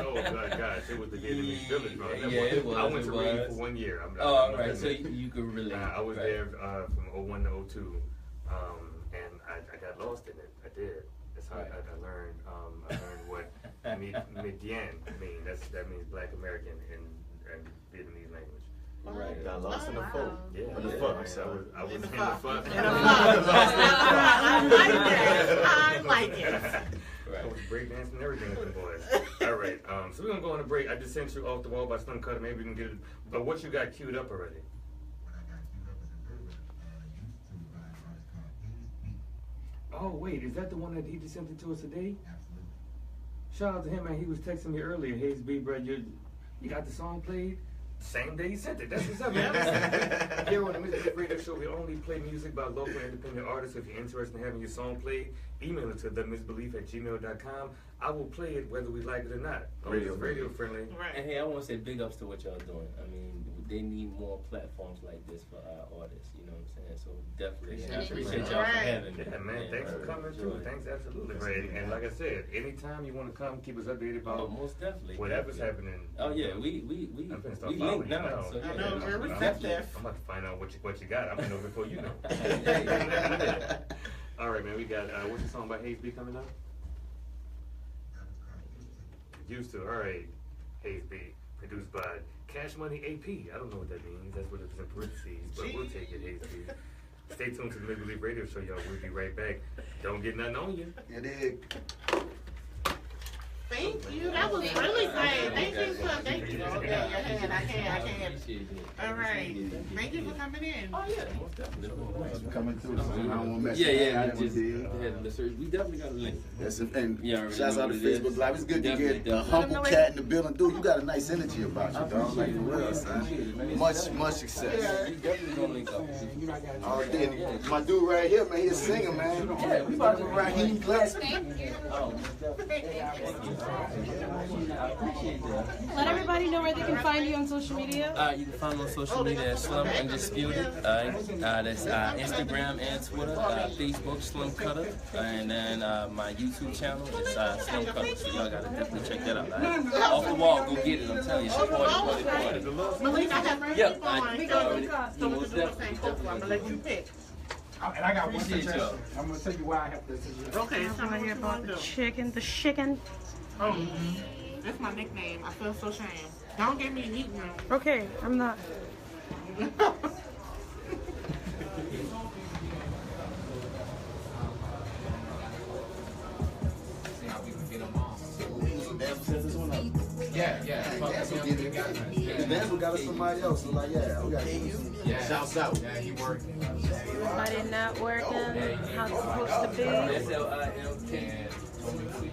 whole bunch of, it was the Vietnamese village, bro. It was. I went to Reed for 1 year. Right. So you could relate. I was there from 01 to 02, and I got lost in it. I did. That's how I learned. I learned what Madien means. That means Black American in Vietnamese language. Right. Got lost in the folk. Yeah. In the fuck. So I was in the fuck. I like it. I was breakdancing and everything with them boys. All right. So we're gonna go on a break. I just sent you Off the Wall by Slim Kuttar. Maybe we can get it. But what you got queued up already? What I got queued up is a very YouTube by an artist called Oh wait, is that the one that he just sent it to us today? Absolutely. Shout out to him, man. He was texting me earlier. Hayes B, bro, you got the song played? Same day he sent it. That's what's up, man. Here on the Misbelief Radio Show, we only play music by local independent artists. If you're interested in having your song played, email it to TheMisbelief@gmail.com. I will play it whether we like it or not. Radio friendly. Right. And hey, I want to say big ups to what y'all doing. I mean, they need more platforms like this for our artists. You know what I'm saying? So definitely, I appreciate y'all for having me. Yeah, man. Thanks for coming through. Thanks, absolutely. Right. And like I said, anytime you want to come, keep us updated about most definitely whatever's happening. Oh yeah, we link now. So I know we're receptive. I'm about to find out what you got. I'm gonna know before you know. All right, man. We got what's the song by Hayes B coming up? Used to. All right, Hayes B, produced by Cash Money AP. I don't know what that means. That's what it's in parentheses, but we'll take it, Hayes B. Stay tuned to the Misbelief Radio Show, y'all. We'll be right back. Don't get nothing on you. You dig? Thank Thank you. That was really great. Thank you for thank you. Okay, your hand. I can't. All right. Thank you for coming in. Oh yeah. Thanks for coming through. I don't want to mess Yeah. We definitely got a link. Yes, and Yeah, shouts out to Facebook Live. It's good to get a humble cat in the building. Dude, you got a nice energy about you, dog. Like, for real, son. Much success. We definitely gonna link up. Oh, then my dude right here, man, he's a singer, man. Yeah, we about to Rahim Glaspy. Thank you. Let everybody know where they can find you on social media. You can find me on social media at Slum Undisputed. That's Instagram and Twitter. Facebook Slim Kuttar, and then my YouTube channel is Slim Kuttar. So y'all gotta definitely check that out. Off the wall, go get it. I'm telling you, it's party. Malik, I have ready Yep, for mine. So we can do the same thing. I'm gonna let you pick. And I got one suggestion. I'm gonna tell you why I have this suggestion. Okay, I'm gonna hear about the chicken. Oh, that's my nickname. I feel so ashamed. Don't get me eating them. Okay, I'm not. Yeah. The dance will got us somebody else. So like, yeah, we got shouts out. Yeah, he worked. Everybody not working. How it's supposed to be.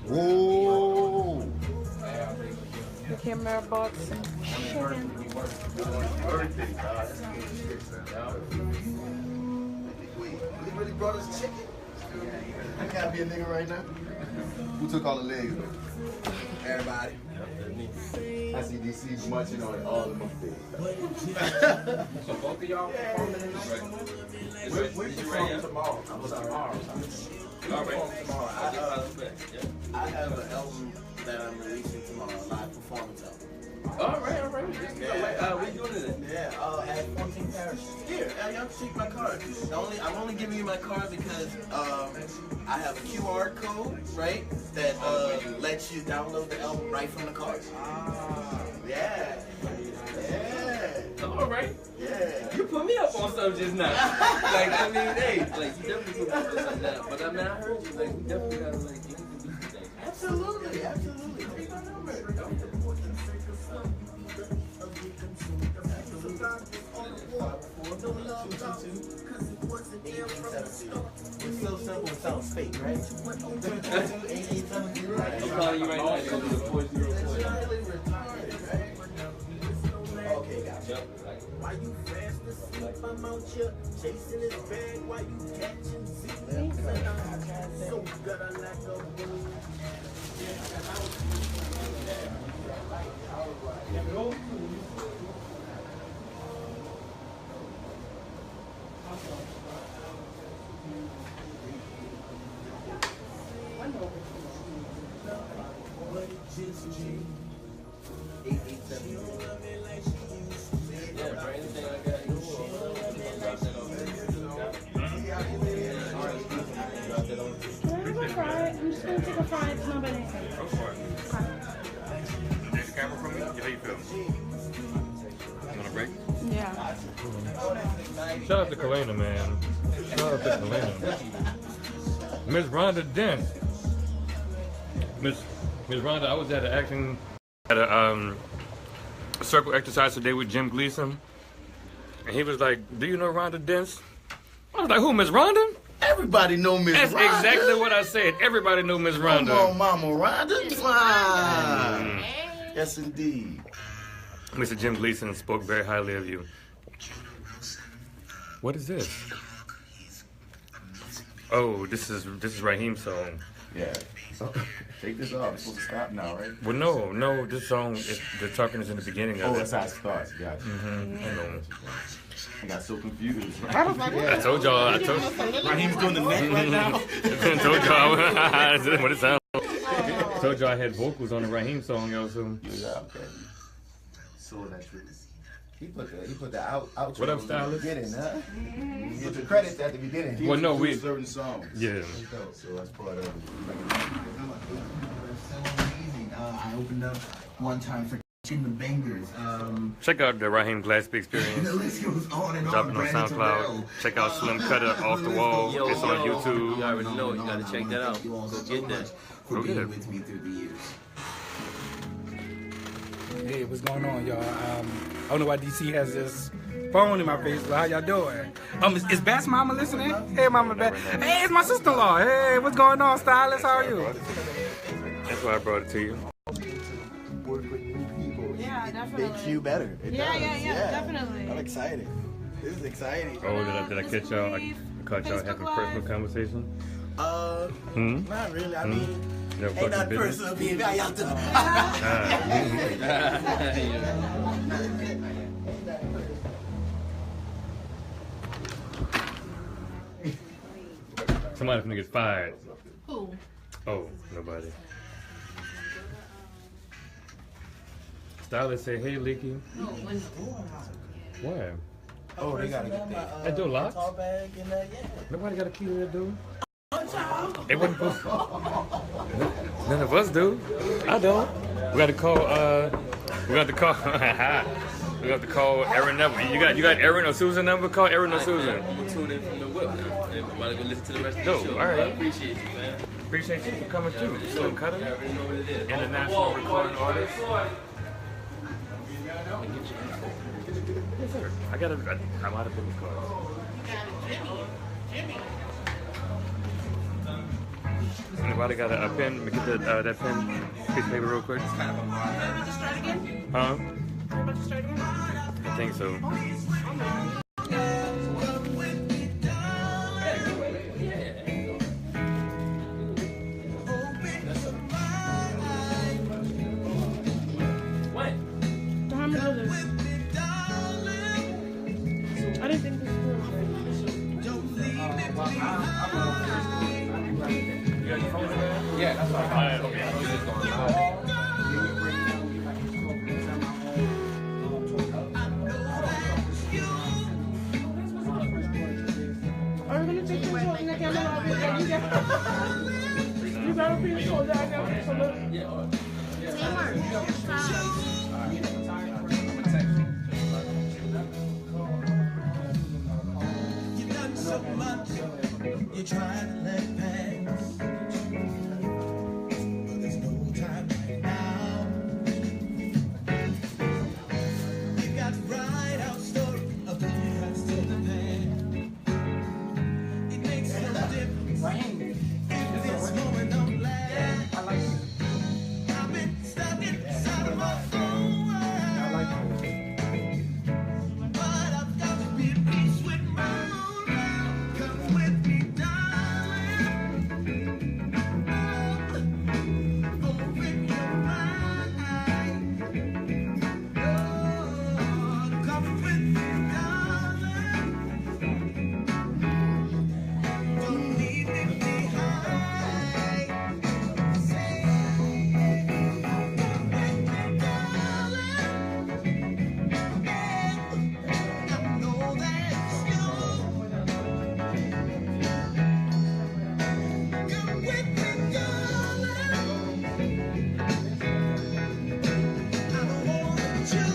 Whoa. The camera bought some chicken. Wait, he really brought us chicken? I gotta be a nigga right now. Who took all the legs though? Everybody. I see DC munching on all of my things. So both of y'all performing tonight? We perform tomorrow. I'm tomorrow. I have an album that I'm releasing tomorrow, a live performance album. All right. We doing it. Yeah, at 14 Parish. Here, y'all can take my card. I'm only giving you my card because I have a QR code, right, that lets you download the album right from the card. Yeah. All right. Yeah. You put me up on something just now. Like, I mean, hey, like, you definitely put me up on something now. But I mean, I heard you, like, we definitely gotta, like, you need to do today. Absolutely. Take my number. It's so simple, it sounds fake, right? I'm calling you right now. It's 404. Okay, gotcha. Why you fast asleep? I'm out here chasing this bag while you catching Z's. So good, I like a boom. I'm just gonna take a fry. It's not bad anything. Go for it. Take the camera from me. How you feel? You want a break? Yeah. Shout out to Kalana, man. Shout out to Kalana. Miss Rhonda Dent. Miss Rhonda, I was at a circle exercise today with Jim Gleason, and he was like, "Do you know Rhonda Dent?" I was like, "Who, Miss Rhonda?" Everybody know Miss Rhonda. That's exactly what I said. Everybody know Miss Rhonda. Come on, Mama Rhonda. Yes, indeed. Mr. Jim Gleason spoke very highly of you. What is this? Oh, this is Rahim's song. Yeah. Take this off. It's supposed to stop now, right? Well, no. This song, the talking is in the beginning of it. Oh, that's how it starts. Gotcha. I got so confused. I was like, I told y'all. Rahim's doing the neck right now. I told y'all what it sounds like. I told y'all I had vocals on the Rahim song, yo. So. Yeah, okay. So that's true. He put the outro What up, stylist? at the beginning, huh? He put the credits at the beginning. He Well, no, do we certain songs. Yeah. So that's part of it. I opened up one time for the Bangers. Check out the Rahim Glaspy Experience. The list goes on and Drop it on SoundCloud. Check out Slim Kuttar Off the Wall. It's on YouTube. You already know. You gotta check that out. Go get that. For being with me through the years. Hey, what's going on, y'all? I don't know why DC has this phone in my face, but how y'all doing? Is Bass Mama listening? Hey, Mama Bass. Hey, it's my sister-in-law. Hey, what's going on, stylist? How are you? That's why I brought it to you. Work with new people. Yeah, definitely. Makes you better. It does. Definitely. I'm excited. This is exciting. Oh, did I catch y'all? I caught y'all having personal conversation? Not really. I mean, ain't nothing personal, baby. How y'all doing? Somebody's gonna get fired. Who? Oh, nobody. Stylist say, hey, Leaky. Why? Oh, they gotta get that door locked? Nobody got a key to that door? It wasn't supposed to. None of us do. I don't. We got to call, we got to call, we got to call Aaron number. You got Aaron or Susan number? Call Aaron or Susan. I'm gonna tune in from the whip now. And I'm about to go listen to the rest of the show. All right. I appreciate you, man. Appreciate you for coming too. Slim Kuttar, I already know what it is. international recording artist. I got I'm out of business cards. Jimmy. Anybody got a pen? Let me get that pen, piece of paper real quick. Are you about to start again? Huh? Are you about to start again? I think so. I didn't think this was Yeah, that's what I okay. Are we gonna take this holding the camera off? You gotta be hold that camera. You've done so much, you try to let pass. But there's no time right now. You got to write out story of the past to the past. It makes no difference if this moment don't last. I've been stuck inside of my own world. But I've got to be at peace with my own world. Come with me, darling. Open your mind. Lord, come with me, darling. Don't leave me behind. Say, come with me, darling. I know that's you. Come with me, darling. I want you.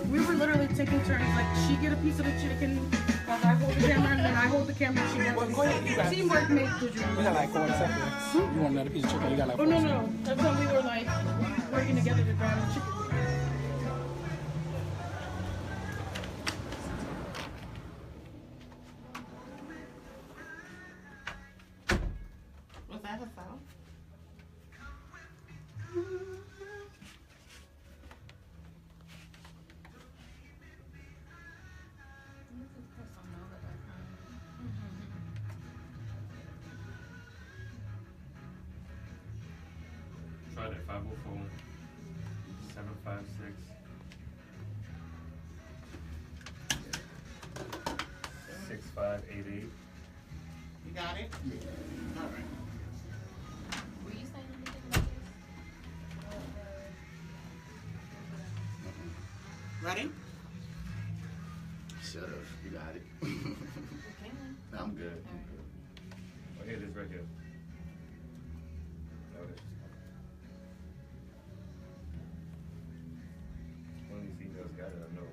We were literally taking turns. Like she get a piece of the chicken, while I hold the camera, and then I hold the camera. She gets teamwork makes the dream. We got like 4 seconds. You want another piece of chicken? You got like Oh 4 no, seconds. no. That's when we were like working together to grab the chicken. Was that a sound? Try that 504-756-8255. 96588. You got it? Yeah. All right. Were you saying anything about this? Ready? Shut up. You got it. Okay. No, I'm good. Oh, here it is right here. No, this is one of these emails got it, I know.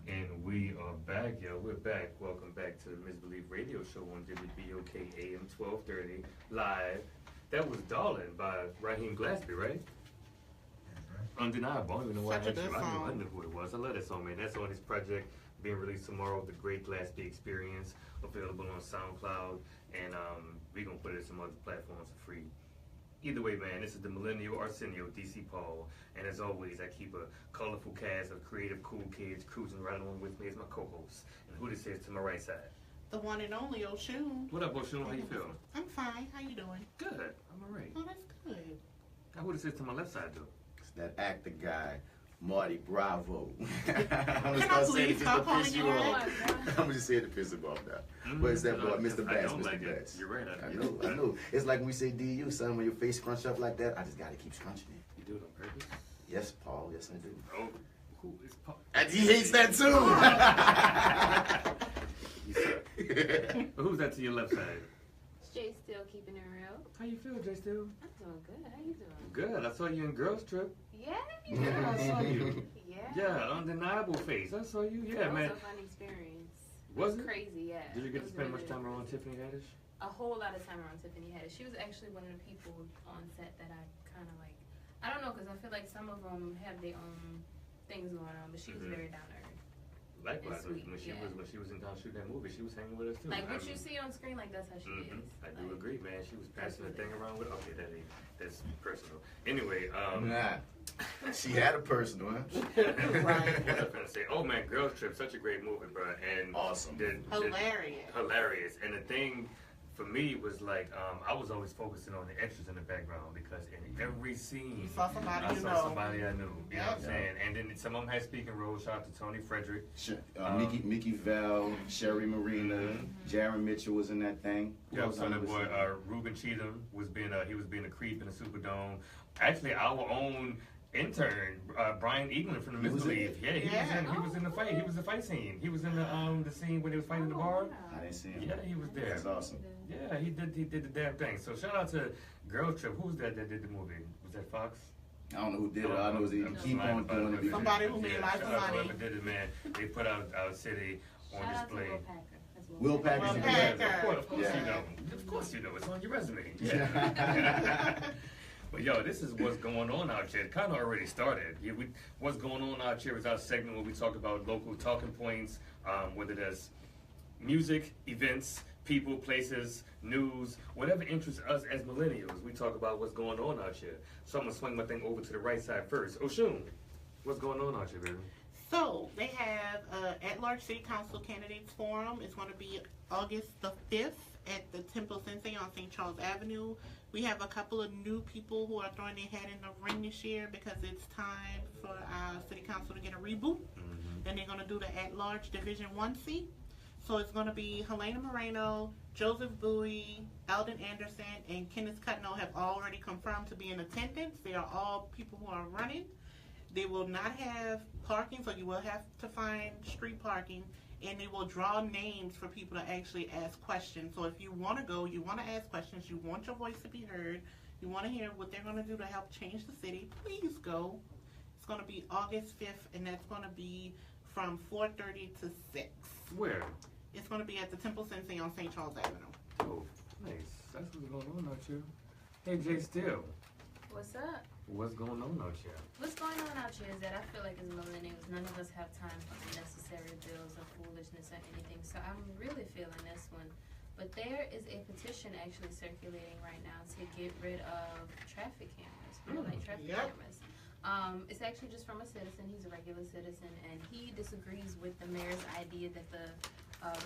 And we are back, yo. We're back. Welcome back to the Misbelief Radio Show on WBOK AM 1230 live. That was Darling by Rahim Glaspy, right? Undeniable. I don't even know why I Such a had good you. I song. knew who it was. I love that song, man. That's on his project being released tomorrow, the Great Glaspy Experience, available on SoundCloud, and we're gonna put it in some other platforms for free. Either way, man, this is the Millennial Arsenio, DC Paul, and as always, I keep a colorful cast of creative, cool kids cruising right along with me as my co-host. And who this is to my right side? The one and only Oshun. What up, Oshun? How you feeling? I'm fine. How you doing? Good. I'm all right. Oh, that's good. Now, who this is to my left side, though? It's that actor guy, Marty Bravo. I'm Can I just say please it just stop to calling piss you you out? off. I'm just saying to piss him off now. But it's that boy, Mr. I Bats, don't Mr. like it. Bats. You're right. I know. It's like when we say DU, son, when your face scrunch up like that, I just gotta keep scrunching it. You do it on purpose? Yes, Paul. Yes, I do. Oh, who is Paul? And he hates that too. You suck. But who's that to your left side? Jay still keeping it real. How you feel, Jay Still? I'm doing good. How you doing? Good. I saw you in Girls Trip. Yeah, Yeah, I saw you. Yeah. Yeah, undeniable face. I saw you. Yeah, That man. was a fun experience. Was It it? crazy, yeah. Did you get It to was spend really, much time really around good. Tiffany Haddish? A whole lot of time around Tiffany Haddish. She was actually one of the people on set that I kind of like. I don't know, because I feel like some of them have their own things going on, but she was very down to earth. Likewise, sweet, when she yeah. was in town shooting that movie, she was hanging with us too. Like what I you mean, see on screen, like that's how she is. I do Like, agree, man. She was passing the That's thing around with. Okay, that's personal. Anyway, Nah. She had a personal, huh? What I was gonna say? Oh man, Girls Trip, such a great movie, bro, and awesome, Hilarious. hilarious. And the thing for me was like, I was always focusing on the extras in the background because in every scene, You saw somebody I you saw know. somebody I knew. You know what I'm Yeah. saying? And then some of them had speaking roles. Shout out to Tony Frederick. Mickey Val, Sherry Marina, Jaron Mitchell was in that thing. Yeah, so that boy Ruben Cheatham was being a creep in the Superdome. Actually, our own intern Brian Eagleman from the He was in Misbelief. it? Yeah, he was in the fight. He was the fight scene. He was in the scene when they was fighting in the bar. I didn't see him. Yeah, he was there. That's awesome. Yeah, he did the damn thing. So shout out to Girls Trip. Who was that did the movie? Was that Fox? I don't know who did it. All I know is he keep on doing it. Somebody who made life Shout out to money. whoever did it, man. They put out our city on Shout out to display. Will Packer. Will Packer. Of course Yeah. you know. Of course you know. It's on your resume. Yeah. But yo, this is what's going on out here. It kind of already started. Yeah, what's going on out here is our segment where we talk about local talking points, whether that's music, events, people, places, news, whatever interests us as millennials. We talk about what's going on out here. So I'm gonna swing my thing over to the right side first. Oshun, what's going on out here, baby? So they have at-large city council candidates forum. It's going to be August the 5th at the Temple Sensei on St. Charles Avenue. We have a couple of new people who are throwing their hat in the ring this year because it's time for our city council to get a reboot. And they're going to do the at-large Division 1 seat. So it's going to be Helena Moreno, Joseph Bowie, Alden Anderson, and Kenneth Cutno have already confirmed to be in attendance. They are all people who are running. They will not have parking, so you will have to find street parking, and they will draw names for people to actually ask questions. So if you want to go, you want to ask questions, you want your voice to be heard, you want to hear what they're going to do to help change the city, please go. It's going to be August 5th, and that's going to be from 4:30 to 6. Where? It's going to be at the Temple Sensei on St. Charles Avenue. Oh, nice. That's what's going on out here. Hey, Jay Still. What's up? What's going on out here? What's going on out here is that I feel like as millennials, none of us have time for unnecessary bills or foolishness or anything. So I'm really feeling this one. But there is a petition actually circulating right now to get rid of traffic cameras, real light traffic cameras. It's actually just from a citizen. He's a regular citizen, and he disagrees with the mayor's idea that the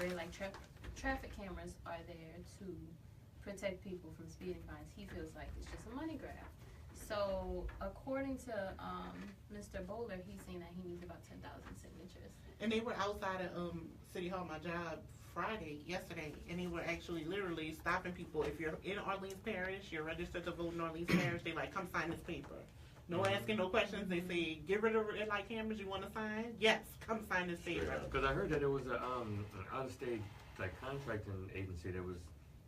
red light traffic cameras are there to protect people from speeding fines. He feels like it's just a money grab. So according to Mr. Bowler, he's saying that he needs about 10,000 signatures. And they were outside of City Hall, my job, yesterday, and they were actually literally stopping people. If you're in Orleans Parish, you're registered to vote in Orleans Parish, they like, come sign this paper. No asking no questions. They say, get rid of red light cameras, you want to sign? Yes, come sign this paper. Because I heard that there was an out-of-state like contracting agency that was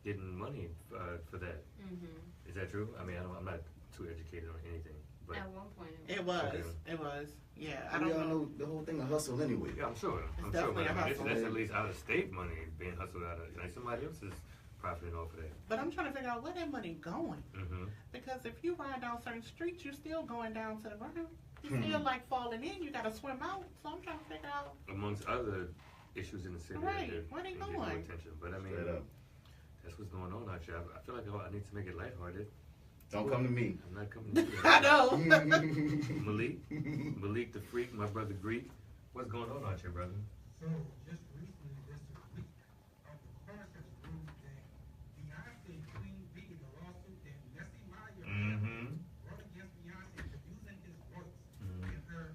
getting money for that. Mm-hmm. Is that true? I mean, I'm not too educated on anything. But at one point it was. Yeah, I we don't all know the whole thing a hustle anyway. Yeah, I'm sure. It's I'm definitely sure. a But hustle. that's at least out-of-state money being hustled out of. Like somebody else is profiting off of that. But I'm trying to figure out where that money going. Mm-hmm. Because if you ride down certain streets, you're still going down to the ground. You're still like falling in. You got to swim out. So I'm trying to figure out. Amongst other issues in the city, Right. that Where they get going? no attention. But I mean, that's what's going on out here. I feel like I need to make it lighthearted. Don't come to me. I'm not coming to you. I know. Malik the Freak, my brother Greek. What's going on out here, brother? So, just recently, just a week, the court has ruled that Beyonce Queen B, the lawsuit that Nessie Meyer brought against Beyonce for using his voice in her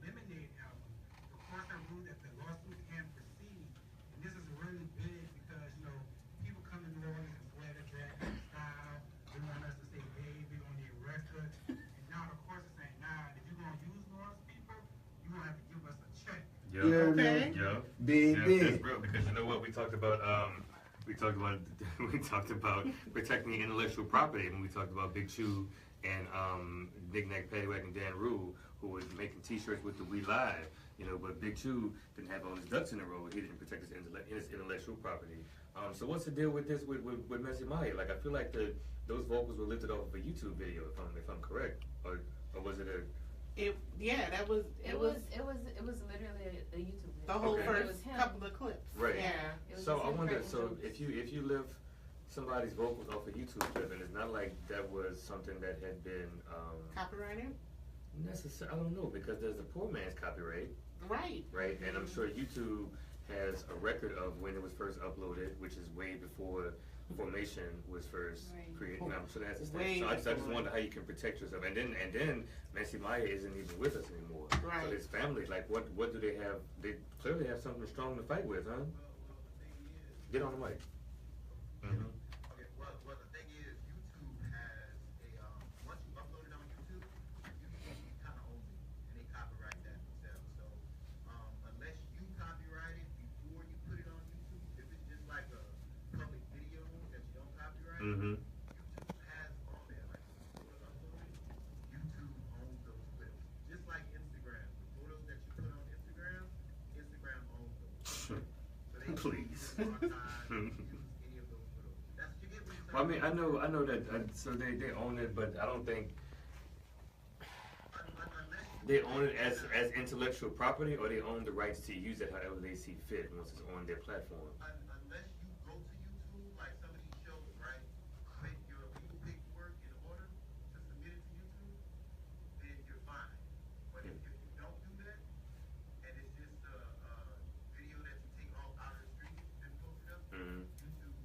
Lemonade album. The court has ruled that the lawsuit can proceed. And this is really big because, you know, people come to New Orleans and swear to drag style. They want us to say, hey, we're going to arrest us. And now the court is saying, nah, if you're going to use New Orleans people, you're going to have to give us a check. Yeah, okay. Yeah. Big. That's real because you know what we talked about. We talked about protecting the intellectual property when we talked about Big Chew and Nick Nack, Paddywhack, and Dan Rule, who was making T-shirts with the We Live. You know, but Big Chew didn't have all his ducks in a row. He didn't protect his intellectual property. So what's the deal with this with Messi Maya? Like I feel like those vocals were lifted off of a YouTube video, if I'm correct, or was it a? It was literally a YouTube video. the whole Okay. first couple of clips. Right. Yeah. So I wonder. So if you lift somebody's vocals off a YouTube clip, and it's not like that was something that had been Copyrighted? necessary. I don't know because there's a poor man's copyright. Right. Right, and I'm sure YouTube has a record of when it was first uploaded, which is way before Formation was first created. I'm sure that's a so I just wonder how you can protect yourself. And then Messi Maya isn't even with us anymore. Right. So his family, like, what do they have? They clearly have something strong to fight with, huh? Get on the mic. Mm-hmm. Okay, well, the thing is, YouTube has once you upload it on YouTube, YouTube kind of owns it, and they copyright that themselves. So, unless you copyright it before you put it on YouTube, if it's just like a public video that you don't copyright, Mm-hmm. YouTube has on there, like, photos uploaded, YouTube owns those clips. Just like Instagram, the photos that you put on Instagram, Instagram owns those. So they Please. use any of those photos. That's, you get what you're saying? Well, I mean, I know that. So they own it, but I don't think they own it as intellectual property, or they own the rights to use it however they see fit once it's on their platform. Unless you go to YouTube, like some of these shows, right, with your legal paperwork in order to submit it to YouTube, then you're fine. But if you don't do that, and it's just a video that you take off out of the street and post it up, YouTube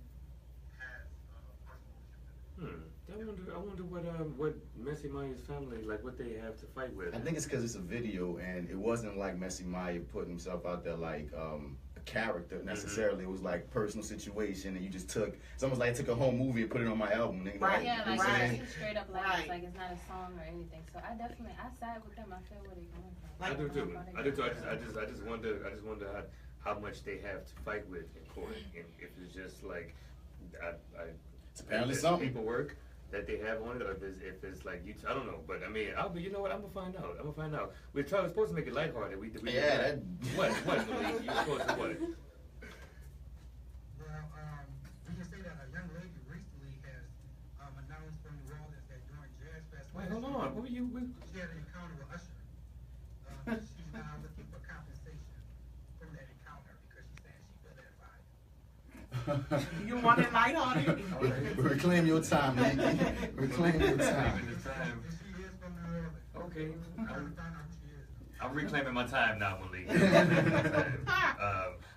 has partial ownership of it. I wonder what Messi Maya's family, like, what they have to fight with. I think it's because it's a video, and it wasn't like Messi Maya putting himself out there like a character necessarily. It was like personal situation, and you just took. It's almost like I took a whole movie and put it on my album. And Right. Yeah, you know like what I'm saying? it's straight up like it's like it's not a song or anything. So I side with them. I feel where they're going from. I do too. I just wonder how much they have to fight with in court, and if it's just like It's apparently if something. paperwork that they have on it, or if it's like you. I don't know, but I mean, you know what? I'm gonna find out. We're supposed to make it lighthearted. We Yeah. What? Malik? You supposed to what? Well, we can say that a young lady recently has announced from New Orleans that during Jazz Fest. Wait, hold on. What were you? She had an encounter with Oshun. She's now looking for compensation from that encounter because she's saying she felt that vibe. You want it lighthearted? Reclaim your time, man. Reclaim your time. She is from New Orleans. Okay. I'm trying to find out who she is. I'm reclaiming my time now, Malik.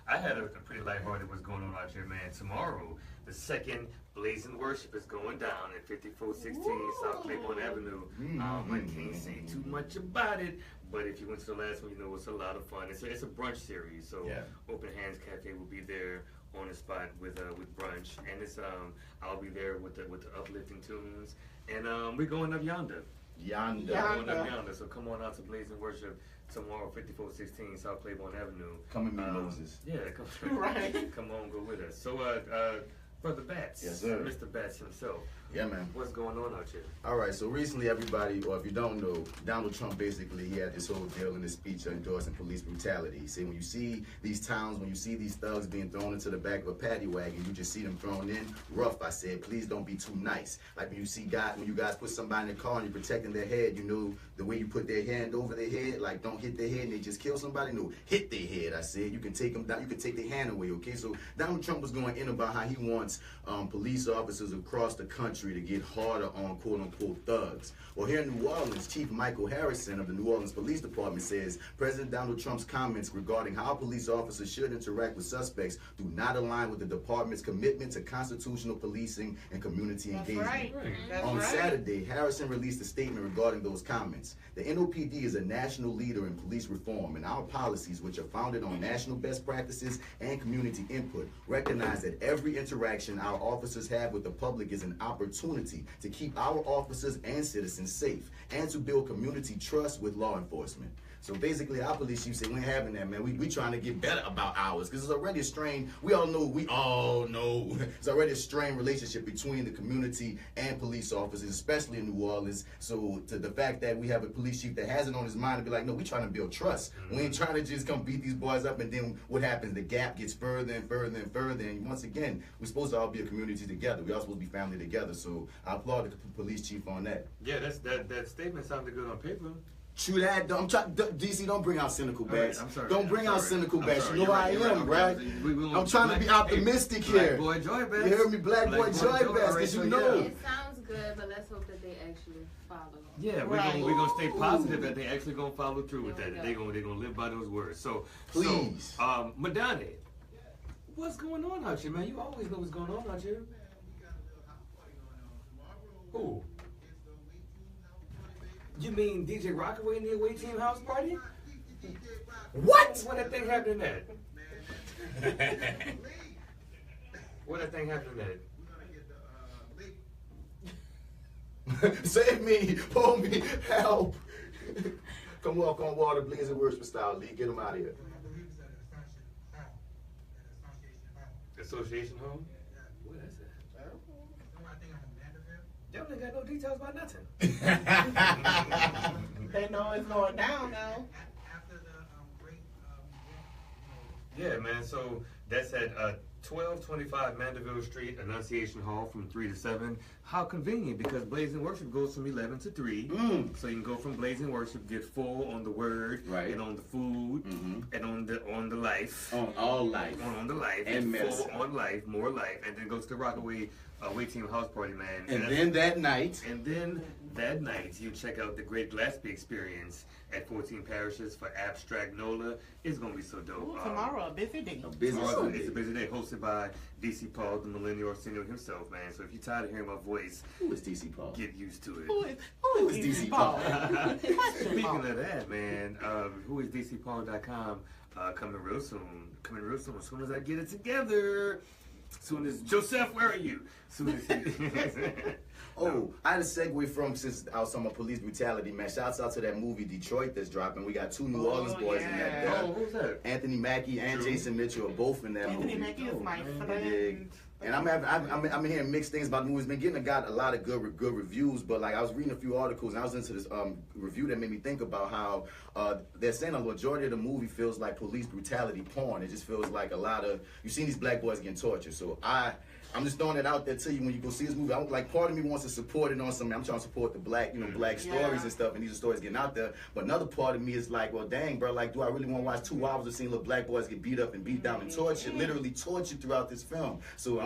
I had a pretty lighthearted what's going on out here, man. Tomorrow, the second Blazing Worship is going down at 5416 South Claiborne Avenue. I can't say too much about it, but if you went to the last one, you know it's a lot of fun. It's a brunch series, so Open Hands Cafe will be there on the spot with brunch, and it's I'll be there with the uplifting tunes, and we're going up yonder. Going up yonder. So come on out to Blazing Worship tomorrow, 5416 South Claiborne Avenue. Come and meet Moses. Yeah, come on, go with us. So, Brother Bats, yes, sir. Mr. Bats himself. Yeah, man. What's going on out here? All right, so recently, everybody, or if you don't know, Donald Trump basically, he had this whole deal in his speech endorsing police brutality. He said when you see these towns, when you see these thugs being thrown into the back of a paddy wagon, you just see them thrown in rough. I said, please don't be too nice. Like when you guys put somebody in the car and you're protecting their head, you know the way you put their hand over their head, like don't hit their head and they just kill somebody. No, hit their head. I said you can take them down, you can take their hand away. Okay, so Donald Trump was going in about how he wants police officers across the country to get harder on quote-unquote thugs. Well, here in New Orleans, Chief Michael Harrison of the New Orleans Police Department says President Donald Trump's comments regarding how police officers should interact with suspects do not align with the department's commitment to constitutional policing and community engagement. On Saturday, Harrison released a statement regarding those comments. The NOPD is a national leader in police reform, and our policies, which are founded on national best practices and community input, recognize that every interaction our officers have with the public is an opportunity to keep our officers and citizens safe and to build community trust with law enforcement. So basically, our police chief said, we ain't having that, man. We trying to get better about ours because it's already a strained, we all know, it's already a strained relationship between the community and police officers, especially in New Orleans. So to the fact that we have a police chief that has it on his mind to be like, no, we trying to build trust. We ain't trying to just come beat these boys up and then what happens? The gap gets further and further and further. And once again, we're supposed to all be a community together. We all supposed to be family together. So I applaud the police chief on that. Yeah, that statement sounded good on paper. True that. DC, don't bring out cynical Bats. Right, I'm sorry. Don't bring out cynical Bats. You know You're I am, right? I'm trying to be optimistic here. Black boy joy Bats. You hear me? Black boy joy Bats, because you know. It sounds good, but let's hope that they actually follow. Yeah, we're gonna stay positive that they actually gonna follow through with that. They're gonna live by those words. So please, Madania, what's going on out here, man? You always know what's going on out here. Who? You mean DJ Rockaway in the away team house party? What? What that thing happening at? What that thing happening at? Save me, pull me, help. Come walk on water, Blazing Worship style, Lee. Get him out of here. Association home? What is that? Y'all ain't got no details about nothing. They know it's going down now. Yeah, man. So that's at 1225 Mandeville Street, Annunciation Hall, from 3 to 7. How convenient, because Blazing Worship goes from 11 to 3. So you can go from Blazing Worship, get full on the word, and on the food, and on the life. On all life. On the life. And medicine. Full on life, more life. And then go to the Rockaway away team house party, man. And then that night. You check out the Great Glaspy Experience at 14 Parishes for Abstract NOLA. It's going to be so dope. Ooh, tomorrow, a busy day. It's a busy day, hosted by DC Paul, the Millennial Arsenio himself, man. So if you're tired of hearing my voice, who is DC Paul? Get used to it. Who is DC Paul? Speaking of that, man, whoisdcpaul.com coming real soon. As soon as I get it together. Soon as Joseph, where are you? Soon as I had a segue from, since I was talking about police brutality, man. Shouts out to that movie Detroit that's dropping. We got two New Orleans boys in that. Who's that? Anthony Mackie and Jason Mitchell are both in that movie. Anthony Mackie is my friend. And I'm hearing mixed things about the movie. It's been got a lot of good reviews, but like I was reading a few articles and I was into this review that made me think about how they're saying a majority of the movie feels like police brutality porn. It just feels like a lot of, you've seen these black boys getting tortured. So I'm just throwing it out there to you when you go see this movie. Like, part of me wants to support it on something. I'm trying to support the black, black stories and stuff, and these are stories getting out there. But another part of me is like, well, dang, bro, like, do I really want to watch 2 hours of seeing little black boys get beat up and beat down and tortured, literally tortured throughout this film? So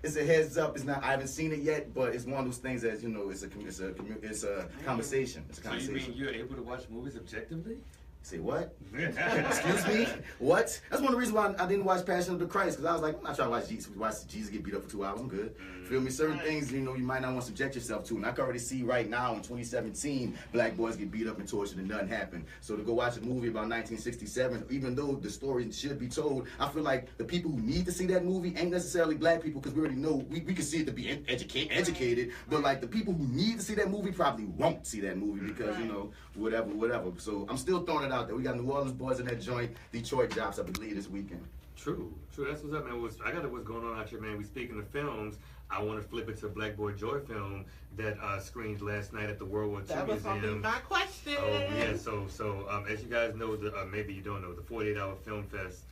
it's a heads up. It's not. I haven't seen it yet, but it's one of those things that it's a conversation. It's a conversation. So you mean you're able to watch movies objectively? Say what? Excuse me? What? That's one of the reasons why I didn't watch Passion of the Christ, because I was like, I'm not trying to watch Jesus get beat up for 2 hours. I'm good. Feel me? Certain things, you know, you might not want to subject yourself to. And I can already see right now in 2017, black boys get beat up and tortured and nothing happened. So to go watch a movie about 1967, even though the story should be told, I feel like the people who need to see that movie ain't necessarily black people, because we already know, we can see it to be educated, but like the people who need to see that movie probably won't see that movie because, you know, whatever. So I'm still throwing it out there. We got New Orleans boys in that joint. Detroit drops, I believe, this weekend. True. That's what's up, man. I got what's going on out here, man. We speaking of films. I want to flip it to a Black Boy Joy film that screened last night at the World War II That was Museum. gonna be my question. Oh yeah. So as you guys know, maybe you don't know, the 48-hour film fest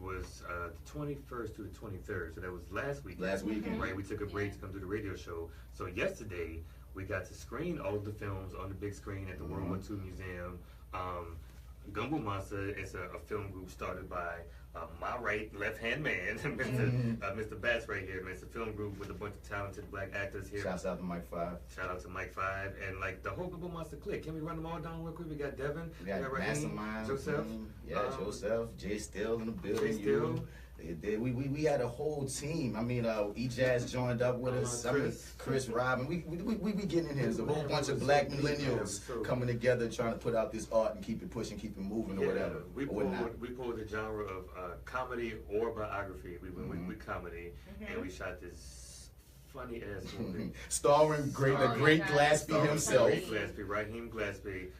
was the 21st to the 23rd. So that was last weekend. Last weekend, right? We took a break to come do the radio show. So yesterday we got to screen all of the films on the big screen at the World War II Museum. Gumbo Monster is a film group started by my left-hand man, Mr. Bats right here, man. It's a film group with a bunch of talented black actors here. Shouts out to Mike 5. Shout out to Mike 5. And like the whole Gumbo Monster clique. Can we run them all down real quick? We got Devin. We got Rahim, Mastermind. Joseph. Joseph. Jay Still in the building. Jay Still. We had a whole team. I mean, E-Jazz joined up with us. Chris Robin. We getting in here. There's a whole bunch of black millennials coming together trying to put out this art and keep it pushing, keep it moving, or whatever. We pulled the genre of comedy or biography. We went with comedy, and we shot this funny ass movie starring the Great Glaspy himself. Great Glaspy, Rahim Glaspy.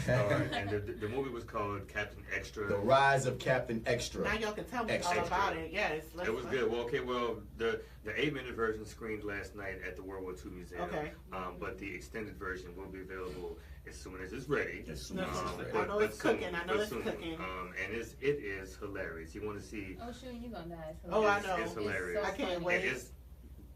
And the movie was called Captain Extra. The Rise of Captain Extra. Now y'all can tell me all about it. Yes. It was good. Well, the 8-minute version screened last night at the World War II Museum. Okay. But the extended version will be available as soon as it's ready. I know it's cooking. And it is hilarious. You want to see? Oshun, you gonna die. Oh, I know. It's hilarious. So I can't wait.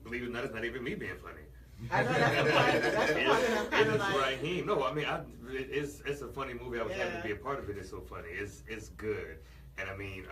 Believe it or not, it's not even me being funny. I know that's the part. That's the part that I'm kind of like. Rahim. No, I mean, it's a funny movie. I was happy to be a part of it. It's so funny. It's good. And I mean,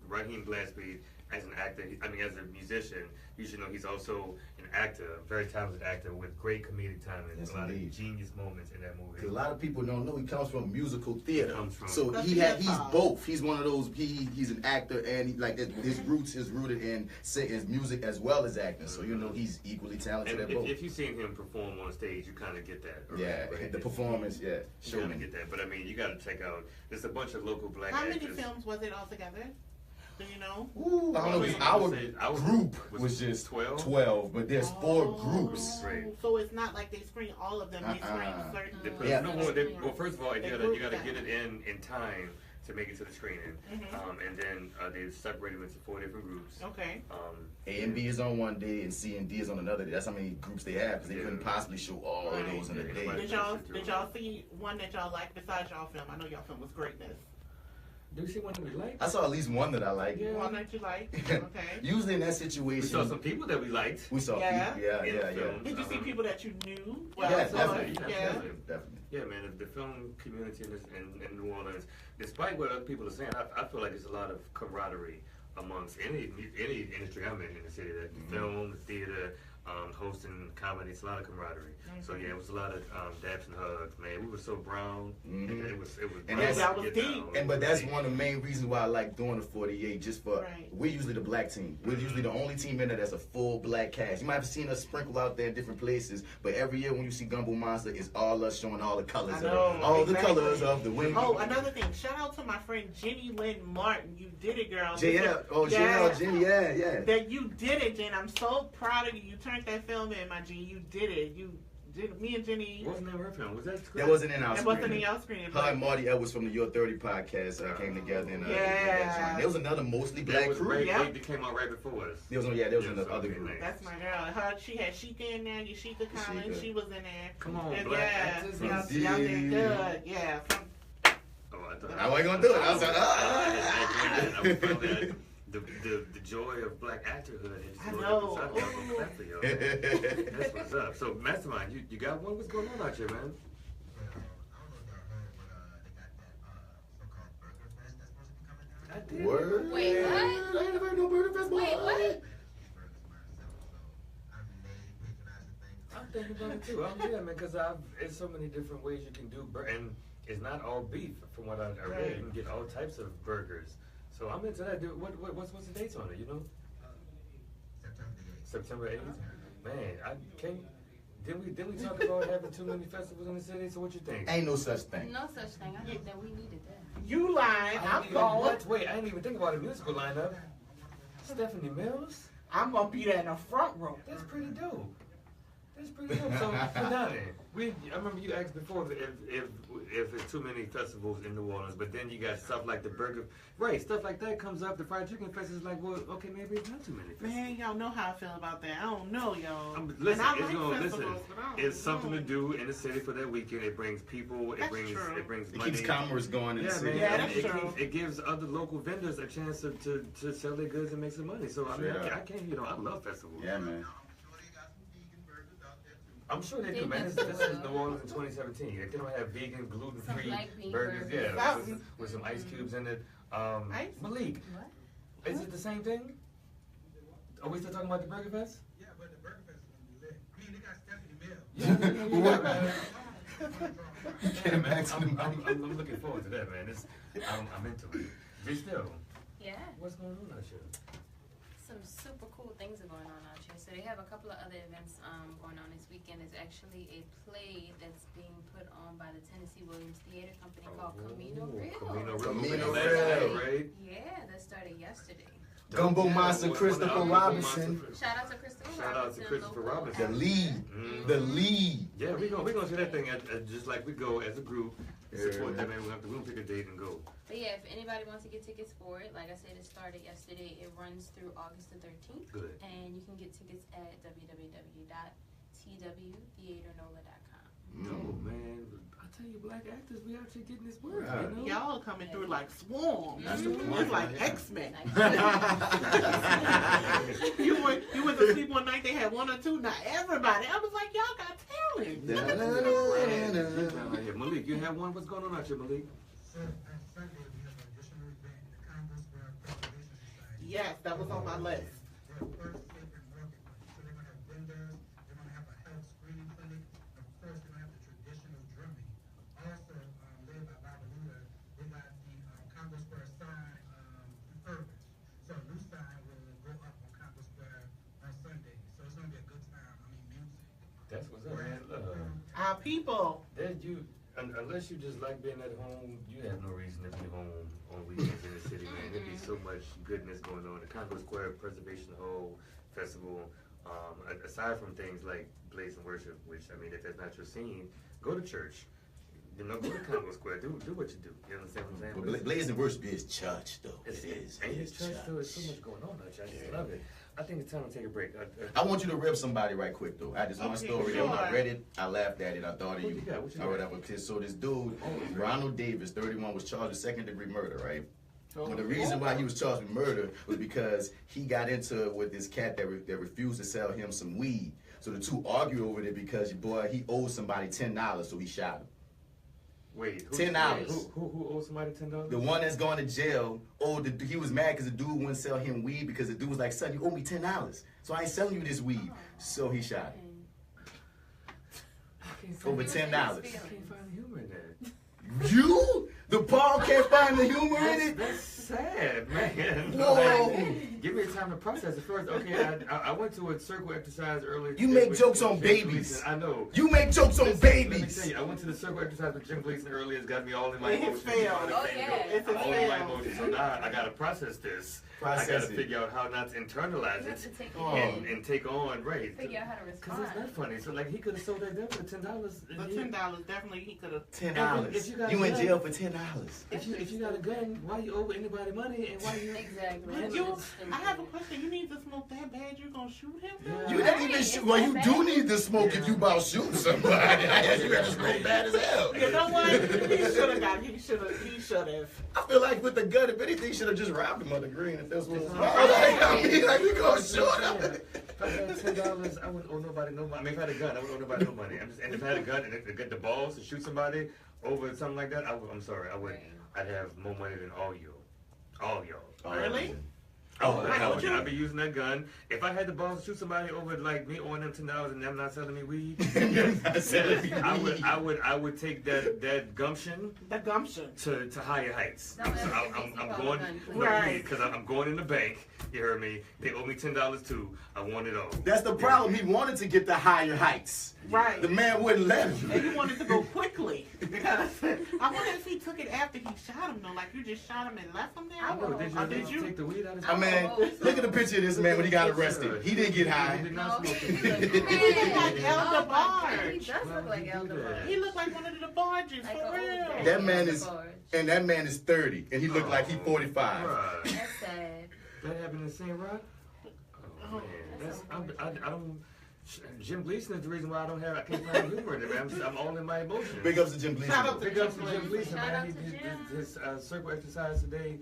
Rahim Glaspy, as an actor, as a musician, you should know he's also an actor, a very talented actor with great comedic timing. Yes, a lot of genius moments in that movie. A lot of people don't know he comes from musical theater. So he's both. He's one of those. He's an actor, and his roots is rooted in his music as well as acting. So you know he's equally talented at both. If you've seen him perform on stage, you kind of get that. Right? The performance, you kind of get that. But I mean, you got to check out. There's a bunch of local black actors. How many films was it altogether? Do you know? Ooh, I don't know. Our group was just 12, but there's 4 groups. Right. So it's not like they screen all of them. They screen certain. Well, first of all, you got to get it in time to make it to the screening, and then they separate them into 4 different groups. Okay. A and B is on one day, and C and D is on another day. That's how many groups they have, because they couldn't possibly show all of those in a day. Did y'all see one that y'all liked besides y'all film? I know y'all film was greatness. Do you see one that we like? I saw at least one that I liked. Yeah. One that you liked. Okay. Usually in that situation, we saw some people that we liked. We saw people. Yeah. Did you see people that you knew? Well, definitely. Yeah, man. The film community in New Orleans, despite what other people are saying, I feel like there's a lot of camaraderie amongst any industry I'm in the city. The film, the theater, hosting comedy, it's a lot of camaraderie. So yeah, it was a lot of daps and hugs, man. We were so brown. It was but that's one of the main reasons why I like doing the 48. Just for we're usually the black team. We're usually the only team in there that's a full black cast. You might have seen us sprinkle out there in different places, but every year when you see Gumbo Monster, it's all us showing all the colors, the colors of the women. Oh, another thing. Shout out to my friend Jenny Lynn Martin. You did it, girl. Jenny, yeah. That you did it, Jen. I'm so proud of you. You turned that film in, my G. You did it. Me and Jenny. What was the name of her film? Was that screen? That wasn't in our screen. It wasn't in your screen. Her and Marty Edwards from the Your 30 podcast came together. And, there was another mostly black crew. They came out right before us. There was another other group. That's my girl. She had Sheikah in there. Yashika Collins. She was in there. Come on, black actors. Y'all did good. Yeah. I wasn't going to do it. I was like, the joy of black actorhood. I know. That's what's up. So, Mastermind, you got one? What's going on out here, man? I did. Word. Wait, what? I ain't never heard no Burger Fest. Wait, what? I'm thinking about it too. Yeah, man, because there's so many different ways you can do, and it's not all beef. From what I read, you can get all types of burgers. So I'm into that. Dude, what's the dates on it? You know? September 8th. Man, I can't. Didn't we talk about having too many festivals in the city? So what you think? Ain't no such thing. No such thing. I think that we needed that. You lied. I'm going. Wait, I didn't even think about a musical lineup. Stephanie Mills. I'm gonna be there in the front row. That's pretty dope. That's pretty dope. So, Madania, I remember you asked before if it's too many festivals in New Orleans, but then you got stuff like the burger, right? Stuff like that comes up. The fried chicken fest is like, well, okay, maybe it's not too many festivals. Man, y'all know how I feel about that. I don't know, y'all. Listen, and I like festivals, but I don't it's something to do in the city for that weekend. It brings people. It brings money. It keeps commerce going in the city. Man, Yeah, that's true. It gives other local vendors a chance to sell their goods and make some money. So I mean, I can't, I love festivals. Yeah, man. I'm sure they do, man. This is New Orleans in 2017. If they don't have vegan, gluten-free burgers, with some ice cubes in it. Malik, what? Is it the same thing? Are we still talking about the Burger Fest? Yeah, but the Burger Fest is going to be lit. I mean, they got Stephanie Mills. I'm looking forward to that, man. I'm into it. Just still. Yeah. What's going on out here? Some super cool things are going on out here. So they have a couple of other events going on this weekend. It's actually a play that's being put on by the Tennessee Williams Theater Company called Camino Real. Right? Yeah, that started yesterday. Gumbo Monster Christopher Robinson. Shout out to Christopher Robinson. The lead. The lead. Yeah, we're gonna see that thing just like we go as a group. Support that, man. We'll pick a date and go. But yeah, if anybody wants to get tickets for it, like I said, it started yesterday. It runs through August the 13th. Good. And you can get tickets at www.twtheaternola.com. No, man. I tell you, black actors, we out here getting this work. Right. You know? Y'all coming through like swarms. That's the point. It's like X-Men. you went to sleep one night, they had one or two, not everybody. I was like, y'all got talent. Malik, you have one? What's going on out here, Malik? So, on Sunday, we have an additional event in the Congo Square Preservation Society. Yes, that was on my list. Their first safe and marketplace. So they're going to have vendors, they're going to have a health screening clinic, and of course, they're going to have the traditional drumming. Also, led by Bartholomew, they got the Congo Square sign refurbished. So a new sign will go up on Congo Square on Sunday. So it's going to be a good time. I mean, music. That's what's up, man. Our people. Unless you just like being at home, you have no reason to be home on weekends in the city, man. There'd be so much goodness going on. The Congo Square Preservation Hall Festival, aside from things like Blaze and Worship, which, I mean, if that's not your scene, go to church. Go to Congo Square. Do what you do. You understand what I'm saying? But Blaze and Worship is church, though. It is church, though. There's so much going on out here. I just love it. I think it's time to take a break. I want you to rip somebody right quick, though. I just want a story. When I read it, I laughed at it. I thought of you. Or whatever. So this dude, Ronald Davis, 31, was charged with second-degree murder, right? Well, the reason why he was charged with murder was because he got into it with this cat that refused to sell him some weed. So the two argued over it because, boy, he owed somebody $10, so he shot him. Wait, $10. Who owes somebody $10? The one that's going to jail, he was mad because the dude wouldn't sell him weed because the dude was like, son, you owe me $10. So I ain't selling you this weed. So he shot him. Over $10. I can't find the humor in that. You? The Paul can't find the humor in it? That's sad, man. Whoa. Give me time to process it first. Okay, I went to a circle exercise earlier. You make jokes on babies. I know. You make jokes on babies. Let me tell you, I went to the circle exercise with Jim Gleason earlier. It's got me all in my emotions. Oh, yeah. All in my emotions. So now I got to process this. I got to figure out how not to internalize it and take on, right. Figure out how to respond. Because it's not funny. So, like, he could have sold that there for $10. For $10, definitely he could have. $10. You in jail for $10. If you got a gun, why you owe anybody money and why you... Exactly. I have a question. You need to smoke that bad, you're going to shoot him? Yeah. You didn't even shoot. Well, you do need to smoke if you about shooting somebody. You got to smoke bad as hell. You know what? He should have. I feel like with the gun, if anything, should have just robbed him on the green. If this was like we gonna shoot him. If I had $10, I wouldn't owe nobody no money. I mean, if I had a gun, I wouldn't owe nobody no money. And if I had a gun and get the balls to shoot somebody over something like that, I'm sorry, I'd have more money than all y'all. Really? I'd be using that gun. If I had the balls to shoot somebody over like me owing them $10 and them not selling me weed, I would take that gumption. The gumption. To higher heights. So I'm going right because I'm going in the bank. You heard me. They owe me $10 too. I want it all. That's the problem. He wanted to get the higher heights. Right. The man wouldn't let him. And he wanted to go quickly. Because I wonder if he took it after he shot him though. Like you just shot him and left him there. Did you take the weed out of his look at the picture of this man when he got arrested. He didn't get high. He looked like Elder Barge. He does look like Elder Barge. He looked like one of the barges, for real. That man is 30, and he looked like he's 45. That's sad. That happened in St. Rock? Oh man, I don't. Jim Gleason is the reason why I can't find humor in it, man. I'm all in my emotions. Big ups to Jim Gleason. Big ups to Jim Gleason, man. His circle exercise today.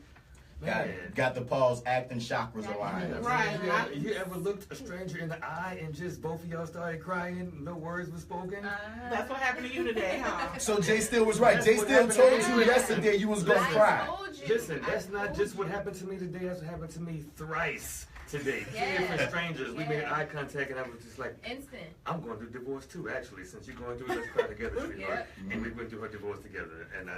Got the Paul's acting chakras aligned. Right. You ever looked a stranger in the eye and just both of y'all started crying? No words were spoken? That's what happened to you today, huh? So Jay Still was right. Jay Still told you yesterday you was going to cry. Listen, that's not just what happened to me today. That's what happened to me thrice today. Two different strangers. We made eye contact and I was just like, instant. I'm going through divorce too, actually. Since you're going through it, let's cry together, sweetheart. And we went through her divorce together. And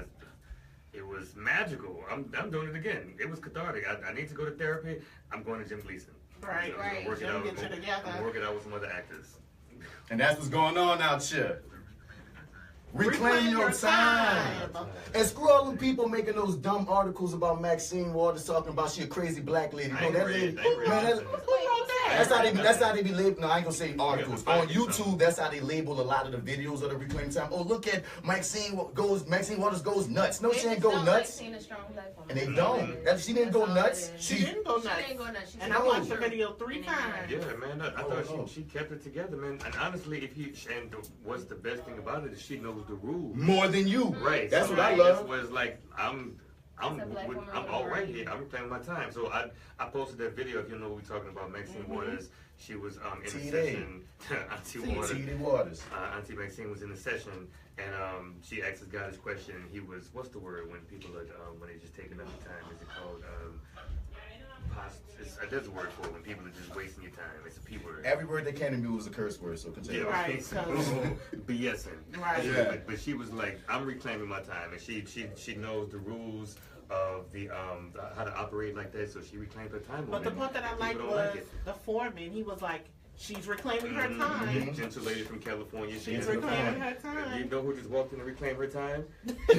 it was magical. I'm doing it again. It was cathartic. I need to go to therapy. I'm going to Jim Gleason. Right. I'm gonna work it out with some other actors. And that's what's going on out here. Reclaim your time. And screw all them people making those dumb articles about Maxine Waters talking about she a crazy black lady. No, that lady. That's how they be labeled. No, I ain't gonna say articles. On YouTube, that's how they label a lot of the videos of the Reclaim Time. Oh, look at Maxine Waters goes nuts. No, she ain't go nuts. And they don't. She didn't go nuts. She didn't go nuts. And I watched the video 3 times. Yeah, man. I thought she kept it together, man. And honestly, what's the best thing about it is she knows the rules more than you. Right. That's what I love. Was like I'm all right here. I'm reclaiming my time. So I posted that video. If you know what we're talking about, Maxine Waters. She was in the session. Auntie Maxine was in the session, and she asked this guy this question. And he was, what's the word when people are when they just taking up your time? Is it called? There's a word for it when people are just wasting your time. It's a P word. Every word they can in me was a curse word, so continue. Yeah, right. BSing. Right. Yeah. But she was like, I'm reclaiming my time, and she knows the rules of the how to operate like that, so she reclaimed her time. But the part that I liked was the foreman. He was like, she's reclaiming her time. Gentle lady from California. She's reclaiming her time. You know who just walked in to reclaim her time? But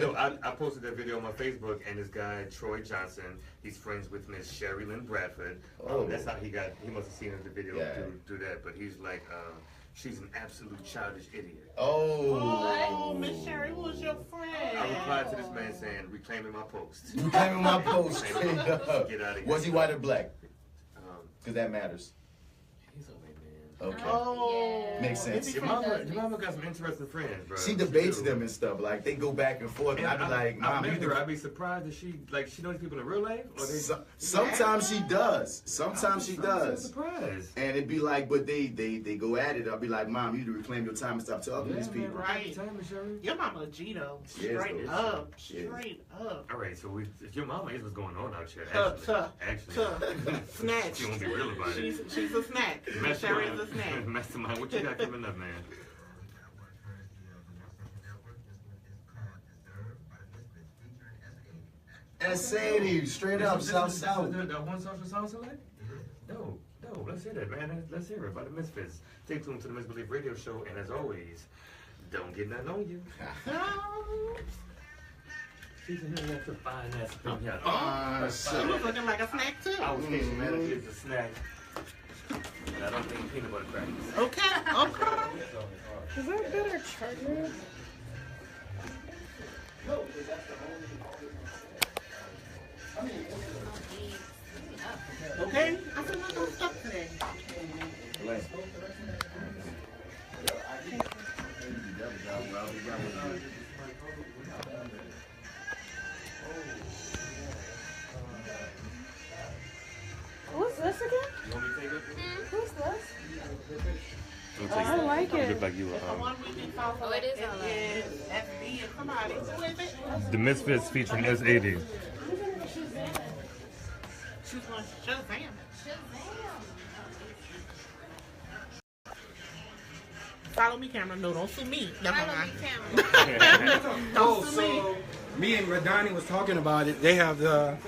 no, I posted that video on my Facebook, and this guy, Troy Johnson, he's friends with Miss Sherry Lynn Bradford. That's how he must have seen the video through that, but he's like, she's an absolute childish idiot. Oh, Miss Sherry was your friend. I replied to this man saying, reclaiming my post. Reclaiming my post. Get out of here. Was he white or black? Because that matters. He's a white man. Okay. Oh. Makes sense. Your mama got some interesting friends, bro. She debates them and stuff. Like, they go back and forth. And I'd be like, Mom, I'd be surprised that she knows people in real life? Or sometimes she does. Sometimes she does. Surprised. And it'd be like, but they go at it. I'll be like, Mom, you need to reclaim your time and stop talking to these people. Right. Your mama a Gito. Straight up. Straight up. All right, so if your mama is what's going on out here, actually. Snatch. She won't be real about it. She's a snack. Sherry is a snack. Mastermind, what you got coming up, man? S1Ep, straight up, South. The one social sound select? No, let's hear that, man. Let's hear it by the Misfits. Stay tuned to the Misbelief radio show, and as always, don't get nothing on you. She's in here to find that spring here. She was looking like a snack, too. I was thinking, man, it's a snack. But I don't think peanut butter crackers. Okay. Is there a better charger? No. Okay, I feel like I'm stuck today. What's this again? You want me to take it? Who's this? I like it. Look like you were. It is FB and somebody. Who is it? The Misfits featuring S1Ep. she was going to Shazam. Follow me, camera. No, don't sue me. Never mind. Oh, so me and Madania was talking about it. They have that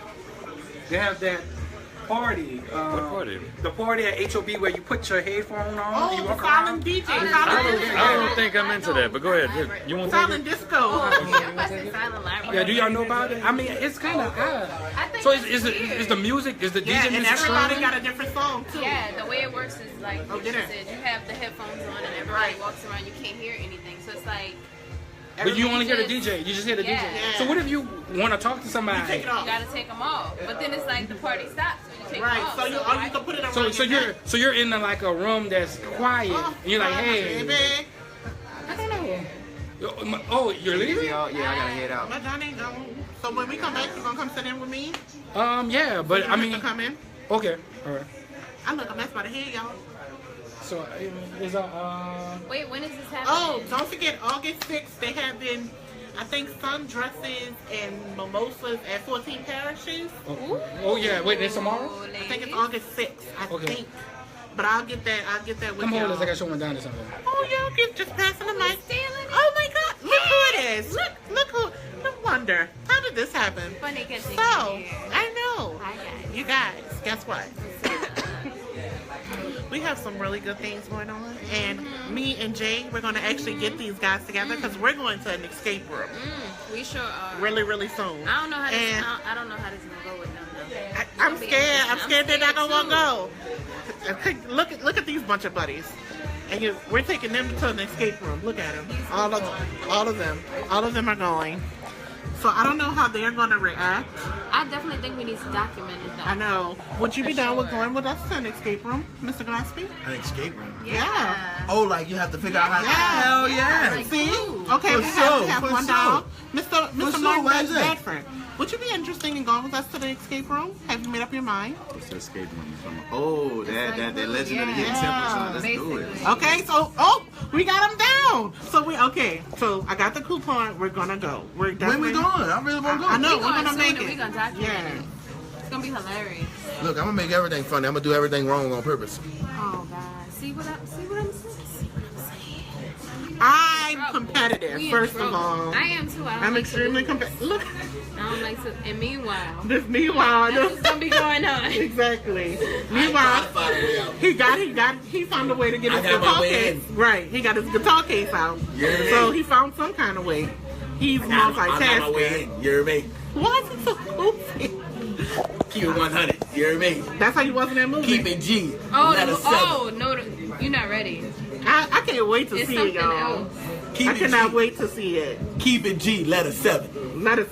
party. What party? The party at HOB where you put your headphone on and you Oh, walk silent around. DJ. I don't think I'm into that, but go ahead. You want to take Silent it? disco. Yeah, do y'all know about it? I mean, it's kind of odd. So is the music, is the DJ Yeah, and music everybody strong? got a different song too. Yeah, the way it works is like Oh, what you did it? said. You have the headphones on and everybody walks around. You can't hear anything. So it's like But you only hear the DJ. You just hear the DJ. Yeah. So what if you want to talk to somebody? You take it off. you gotta take them off. But then it's like the party stops when you take them Right, off. so you can put it around So your neck. you're in like a room that's quiet. Oh, And you're like, hey. baby. I don't know. Oh, you're leaving? Yeah, I gotta head out. My Johnny gone. So when we come back, you gonna come sit in with me? Yeah, but I mean, come in. okay, all right. I look a mess by the head, y'all. So is Wait, when is this happening? Oh, don't forget August 6th. They have been, I think, sundresses and mimosas at 14 Parishes. Oh yeah, wait, it's tomorrow? I think it's August 6th. I think. But I'll get that with Come y'all. hold this, I gotta show my Madonna something. Oh, y'all just passing the mic. Oh my God! Look who it is! Look who! No wonder. How did this happen? Funny catching So, you here. I know. Hi guys. You guys, guess what? We have some really good things going on, and me and Jay, we're gonna actually get these guys together because we're going to an escape room We sure are. really, really soon. I don't know how this. And I don't know how this is gonna go with them though. I'm scared. I'm scared they're not gonna want to go. Look at these bunch of buddies, and we're taking them to an escape room. Look at them. All of them are going. So I don't know how they're gonna react. I definitely think we need to document it though. I know. Would you be down with going with us to an escape room, Mr. Glaspy? An escape room. Yeah. Oh, like you have to figure out how. Yeah. Hell yeah. See? Okay, For we sure, have for one sure. down. Mr. sure, Mark why is that? Bradford. Would you be interested in going with us to the escape room? Have you made up your mind? What's the escape room you talking about? Oh, that legend of the hidden temple. Let's do it. Okay, so we got them down. So So I got the coupon. We're gonna go. When we going? I really want to go. I know. We We're gonna soon make and it. we gonna document Yeah. it. It's gonna be hilarious. Look, I'm gonna make everything funny. I'm gonna do everything wrong on purpose. Oh God. See what I'm saying? I'm competitive, We in first of trouble. all. I am too. I don't I'm like extremely to lose. competitive. Look, I don't like to. And meanwhile, this that's what's gonna be going on. Exactly. Meanwhile, he found a way to get his guitar case. Right, he got his guitar case out. Yeah. So he found some kind of way. He's multitasking. You hear me? Why is he so goofy? Keep it 100. You hear me? That's how you was in that movie. Keep it G. Oh, Let us settle. no, you're not ready. I can't wait to It's see it, something y'all. else. Keep I it cannot G. wait to see it. Keep it G. Let us 7. Let us.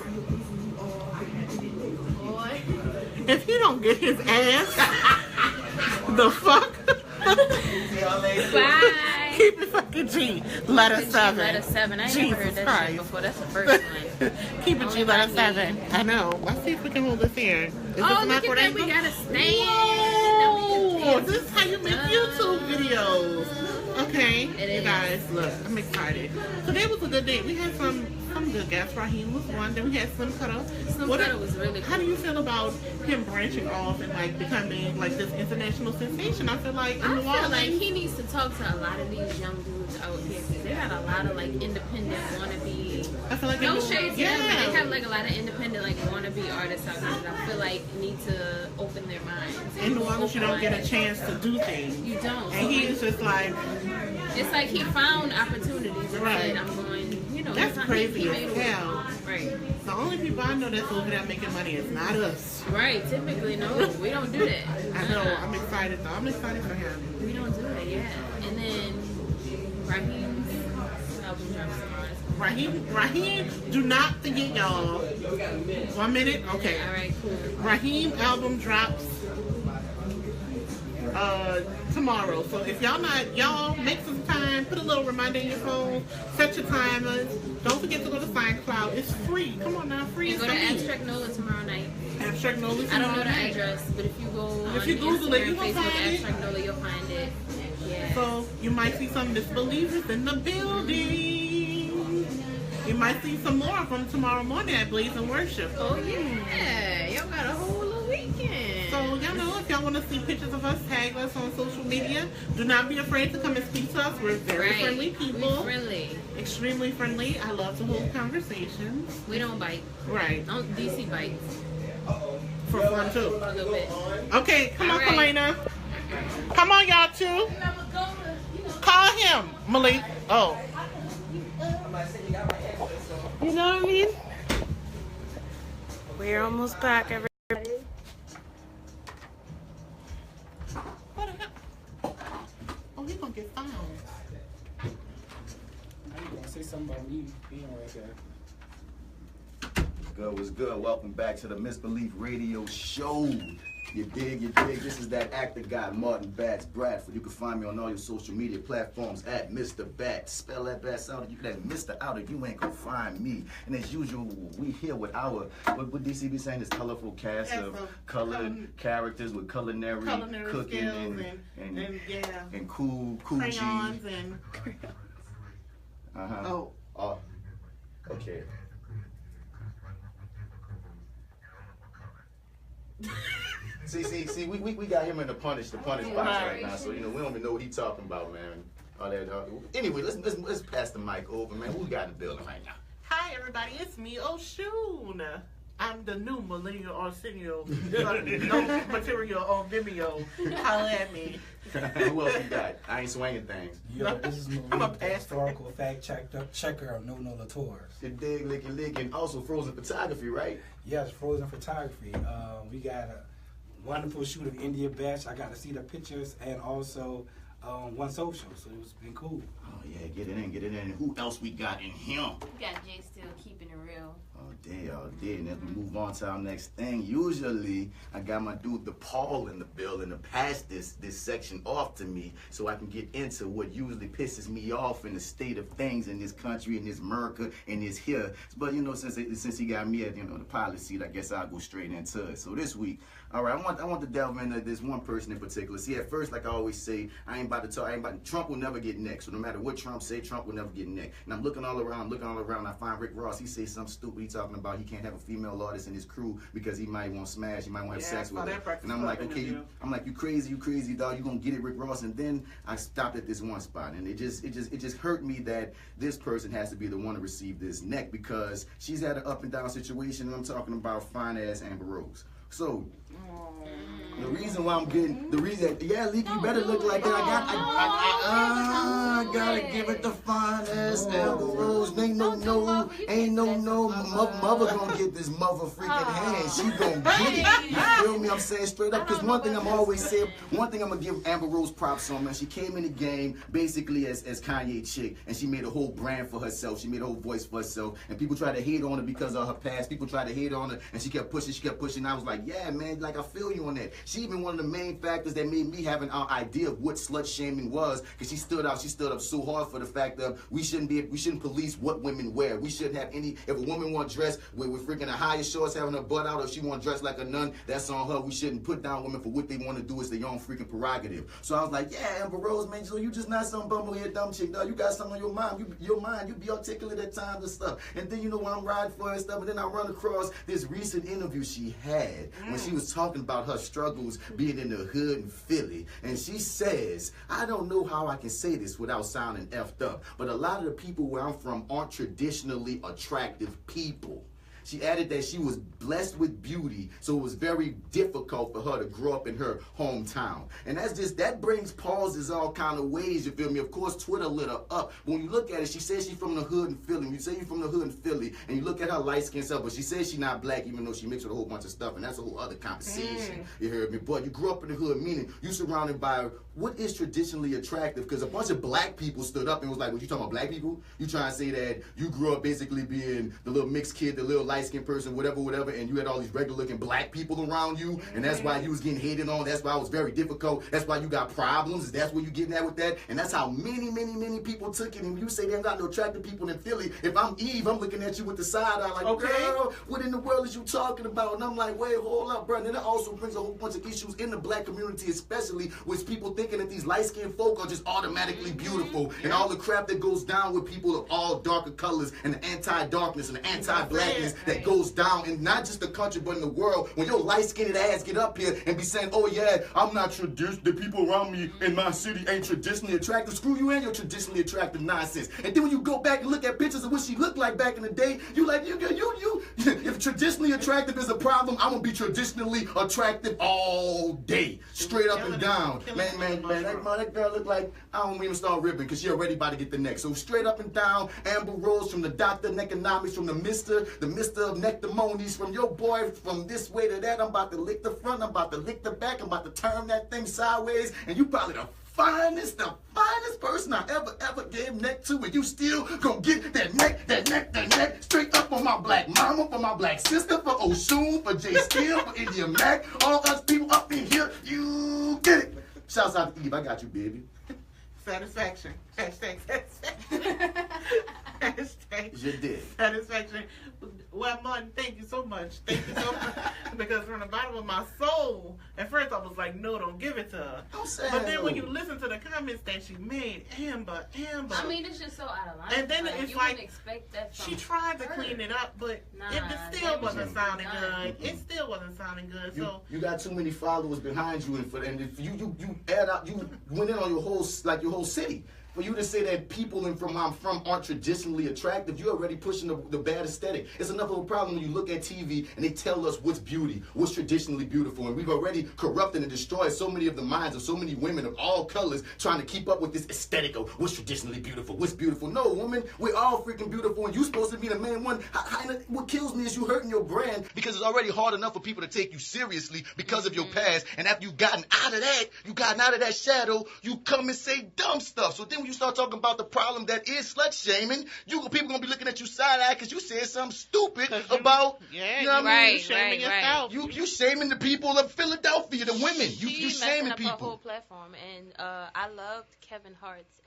If he don't get his ass, the fuck. Bye. Keep it fucking G. Let us 7. Let us 7. I ain't Jesus never heard that Christ. shit before. That's the first one. Keep it G. Let us 7. I know. Let's see if we can hold this here. Is this Oh, an look awkward at that. We angle? got a stand. Whoa, this is how you make YouTube videos. Okay, It you is. guys, look, I'm excited. Today was a good day. We had some good guests. Rahim was one. Then we had Slim Kuttar. Kuttar was really How do you feel about him branching off and like becoming like this international sensation? I feel like in I New feel Orleans, like he needs to talk to a lot of these young dudes out here because they got a lot of like independent wannabe. I feel like No in New- shade to yeah. them, but they have like a lot of independent like wannabe artists out here that I feel like need to open their minds. in New Orleans, you don't get a chance to do things. You don't. And he is just like, It's like he found opportunities and Right. said, I'm going, you know, that's he crazy made as a way. hell. Right. The only people I know that's over there making money is not us. Right. Typically, no, we don't do that. I know. I'm excited though. I'm excited for him. We don't do that, yeah. And then Rahim's album drops tomorrow. Rahim, do not forget y'all. 1 minute? Okay. Alright, cool. Rahim album drops tomorrow. So if y'all make some time, put a little reminder in your phone, set your timers. Don't forget to go to SoundCloud. It's free. Come on now, free. And go to Abstract Nola tomorrow night. Abstract Nola I don't know tomorrow the night. address, but if you go on If you Google it, Instagram, you gonna Facebook, find it. Abstract Nola, you'll find it. Yeah. So you might see some Misbelievers in the building. You might see some more of them tomorrow morning at Blaze and Worship. Oh yeah, y'all got a whole little weekend. So want to see pictures of us, tag us on social media. Do not be afraid to come and speak to us. We're very friendly people. We're friendly. Extremely friendly. I love to hold conversations. We don't bite. Right. DC bites. For fun too. A little bit. Okay, come on, Kalana. Come on, y'all two. Call him, Malik. Oh. You know what I mean? We're almost back, everybody. What the hell? Oh, he's gonna get found. I ain't gonna say something about me being right there. What's good? Welcome back to the Misbelief Radio Show. You dig, you dig. This is that actor guy, Martin Bats, Bradford. You can find me on all your social media platforms at Mr. Bats. Spell that Bats out. You can have Mr. out if you ain't gonna find me. And as usual, we here with our, what DC be saying, this colorful cast of colored characters with culinary cooking and cool crayons G. and Oh, okay. See, we got him in the punish box right now, so you know we don't even know what he's talking about, man. All that. Anyway, let's pass the mic over, man. Who we got in the building right now? Hi, everybody. It's me, Oshun. I'm the new millennial or senior, no material on Vimeo. Holla at me. Who else you got? I ain't swinging things. Yo, this is Malik, the historical fact checker of No Latours. The dig, licky, and also frozen photography, right? Yes, frozen photography. We got a wonderful shoot of India Batch. I got to see the pictures and also one social, so it's been cool. Oh yeah, get it in. Who else we got in here? We got Jay still keeping it real. Oh, did. And as we move on to our next thing, usually I got my dude, the Paul, in the building to pass this section off to me so I can get into what usually pisses me off in the state of things in this country, in this America, in this here. But, you know, since he got me at, the pilot seat, I guess I'll go straight into it. So this week, all right, I want to delve into this one person in particular. See, at first, like I always say, Trump will never get next. So no matter what Trump say, Trump will never get next. And I'm looking all around, I find Rick Ross. He says something stupid. He talking about he can't have a female artist in his crew because he might want to smash, he might want to have sex with her. And I'm like, okay, you crazy, dog. You gonna get it, Rick Ross? And then I stopped at this one spot, and it just hurt me that this person has to be the one to receive this neck because she's had an up and down situation. And I'm talking about fine ass Amber Rose. So the reason why Leak, you better look like that. I gotta give it the finest Amber Rose. Ain't no. Mother gonna get this mother freaking hand. She gonna get it. You feel me? I'm saying straight up. Because one thing I'm gonna give Amber Rose props on, man. She came in the game basically as Kanye chick, and she made a whole brand for herself. She made a whole voice for herself, and people tried to hate on her because of her past. People tried to hate on her, and she kept pushing. I was like, yeah, man, like I feel you on that. She even one of the main factors that made me have an idea of what slut shaming was, because she stood up so hard for the fact that we shouldn't police what women wear. We shouldn't have any. If a woman want to dress with freaking a higher shorts having her butt out, or if she want to dress like a nun, that's on her. We shouldn't put down women for what they want to do. It's their own freaking prerogative. So I was like, yeah, Amber Rose, man, so you just not some bumblehead dumb chick, dog. You got something on your mind. You be articulate at times and stuff. And then when I'm riding for her and stuff, and then I run across this recent interview she had when she was talking about her struggles being in the hood in Philly. And she says, I don't know how I can say this without sounding effed up, but a lot of the people where I'm from aren't traditionally attractive people. She added that she was blessed with beauty, so it was very difficult for her to grow up in her hometown. And that brings pauses all kind of ways, you feel me? Of course, Twitter lit her up. When you look at it, she says she's from the hood in Philly. When you say you're from the hood in Philly, and you look at her light-skinned self, but she says she's not black, even though she mixed with a whole bunch of stuff, and that's a whole other conversation. You heard me? But you grew up in the hood, meaning you surrounded by what is traditionally attractive, because a bunch of black people stood up and was like, what, you talking about black people? You trying to say that you grew up basically being the little mixed kid, the little light-skinned person, whatever, and you had all these regular-looking black people around you, and that's why you was getting hated on, that's why it was very difficult, that's why you got problems, that's where you getting at with that, and that's how many people took it, and you say they ain't got no attractive people in Philly. If I'm Eve, I'm looking at you with the side eye like, girl, what in the world is you talking about? And I'm like, wait, hold up, bro. And then it also brings a whole bunch of issues in the black community, especially which people think thinking that these light-skinned folk are just automatically beautiful, and all the crap that goes down with people of all darker colors, and the anti-darkness and the anti-blackness that goes down in not just the country but in the world. When your light-skinned ass get up here and be saying, oh yeah, I'm not traditional, the people around me in my city ain't traditionally attractive, screw you and your traditionally attractive nonsense. And then when you go back and look at pictures of what she looked like back in the day, you like, you if traditionally attractive is a problem, I'm gonna be traditionally attractive all day, straight up and down. Man, that girl look like, I don't even start ripping because she already about to get the neck. So straight up and down, Amber Rose from the Dr. Neckonomics, from the Mister of Nectamonies, from your boy, from this way to that. I'm about to lick the front, I'm about to lick the back, I'm about to turn that thing sideways, and you probably the finest person I ever gave neck to, and you still gonna get that neck straight up for my black mama, for my black sister, for Oshun, for Jay Steele, for India Mac, all us people up in here, you get it. Shouts out to Eve, I got you, baby. Satisfaction. Hashtag satisfaction. Hashtag You did. satisfaction. Well, Martin, thank you so much. Thank you so much. Because from the bottom of my soul, at first I was like, no, don't give it to her. But then when you listen to the comments that she made, Amber. I mean, it's just so out of line. And then it's you like, wouldn't expect that from she tried to clean it up, but it still wasn't sounding good. It still wasn't sounding good. So you got too many followers behind you, and if you add up, you went in on your whole city. For you to say that people from where I'm from aren't traditionally attractive, you're already pushing the bad aesthetic. It's enough of a problem when you look at TV and they tell us what's beauty, what's traditionally beautiful. And we've already corrupted and destroyed so many of the minds of so many women of all colors trying to keep up with this aesthetic of what's traditionally beautiful, what's beautiful. No, woman, we're all freaking beautiful, and you're supposed to be the main one. What kills me is you hurting your brand, because it's already hard enough for people to take you seriously because of your past. And after you've gotten out of that shadow, you come and say dumb stuff. So then when you start talking about the problem that is slut shaming, people gonna be looking at you side-eye because you said something stupid about, you know what I mean? You shaming yourself. You shaming the people of Philadelphia, the women. You shaming people. Her whole platform, and I loved Kevin Hart's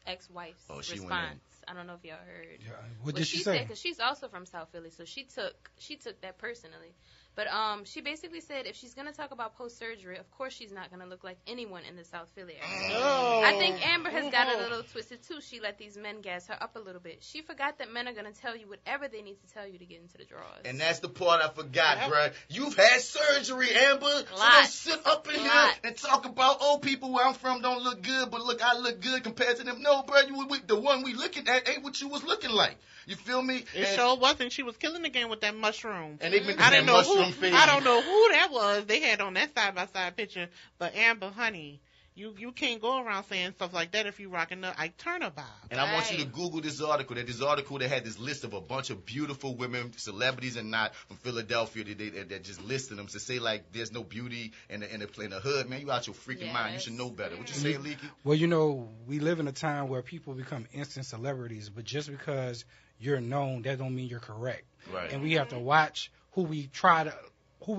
ex-wife's response. I don't know if y'all heard. Yeah. What did she say? Because she's also from South Philly, so she took that personally. But she basically said if she's gonna talk about post-surgery, of course she's not gonna look like anyone in the South Philly area. No. I think Amber has got a little twisted too. She let these men gas her up a little bit. She forgot that men are gonna tell you whatever they need to tell you to get into the drawers. And that's the part I forgot, bruh. You've had surgery, Amber. So don't sit up in here and talk about old people where I'm from don't look good, but look, I look good compared to them. No, bruh, the one we looking at ain't what you was looking like. You feel me? It sure wasn't. She was killing the game with that mushroom. And they've been I doing that mushroom phase. I don't know who that was. They had on that side-by-side picture. But Amber, honey, you can't go around saying stuff like that if you rocking the Ike Turner vibe. And I want you to Google this article. That had this list of a bunch of beautiful women, celebrities and not, from Philadelphia that just listed them to say like there's no beauty in the hood. Man, you out your freaking mind. You should know better. What you say, Leaky? Well, we live in a time where people become instant celebrities, but just because you're known, that don't mean you're correct. Right. And we have to watch who we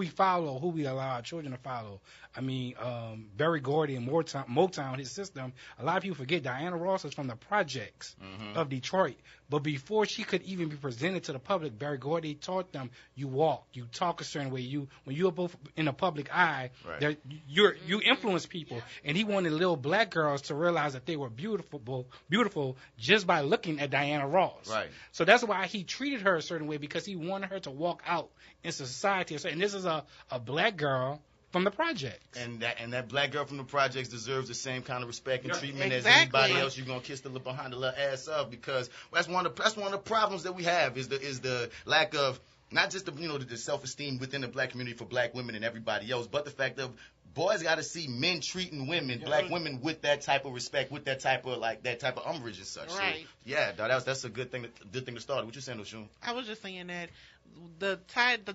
follow, who we allow our children to follow. I mean, Berry Gordy and Motown, his system, a lot of people forget Diana Ross is from the projects of Detroit. But before she could even be presented to the public, Berry Gordy taught them, you walk, you talk a certain way. When you're both in the public eye, you influence people. And he wanted little black girls to realize that they were beautiful just by looking at Diana Ross. Right. So that's why he treated her a certain way, because he wanted her to walk out in society. And this is a black girl from the projects. And that black girl from the projects deserves the same kind of respect and treatment as anybody else. You're gonna kiss the lip behind the little ass up, because that's one of the problems that we have is the lack of not just the self-esteem within the black community for black women and everybody else, but the fact of boys got to see men treating women, black women, with that type of respect, with that type of umbrage and such. Right. So, yeah, that's a good thing to start. What you saying, Oshun? I was just saying that the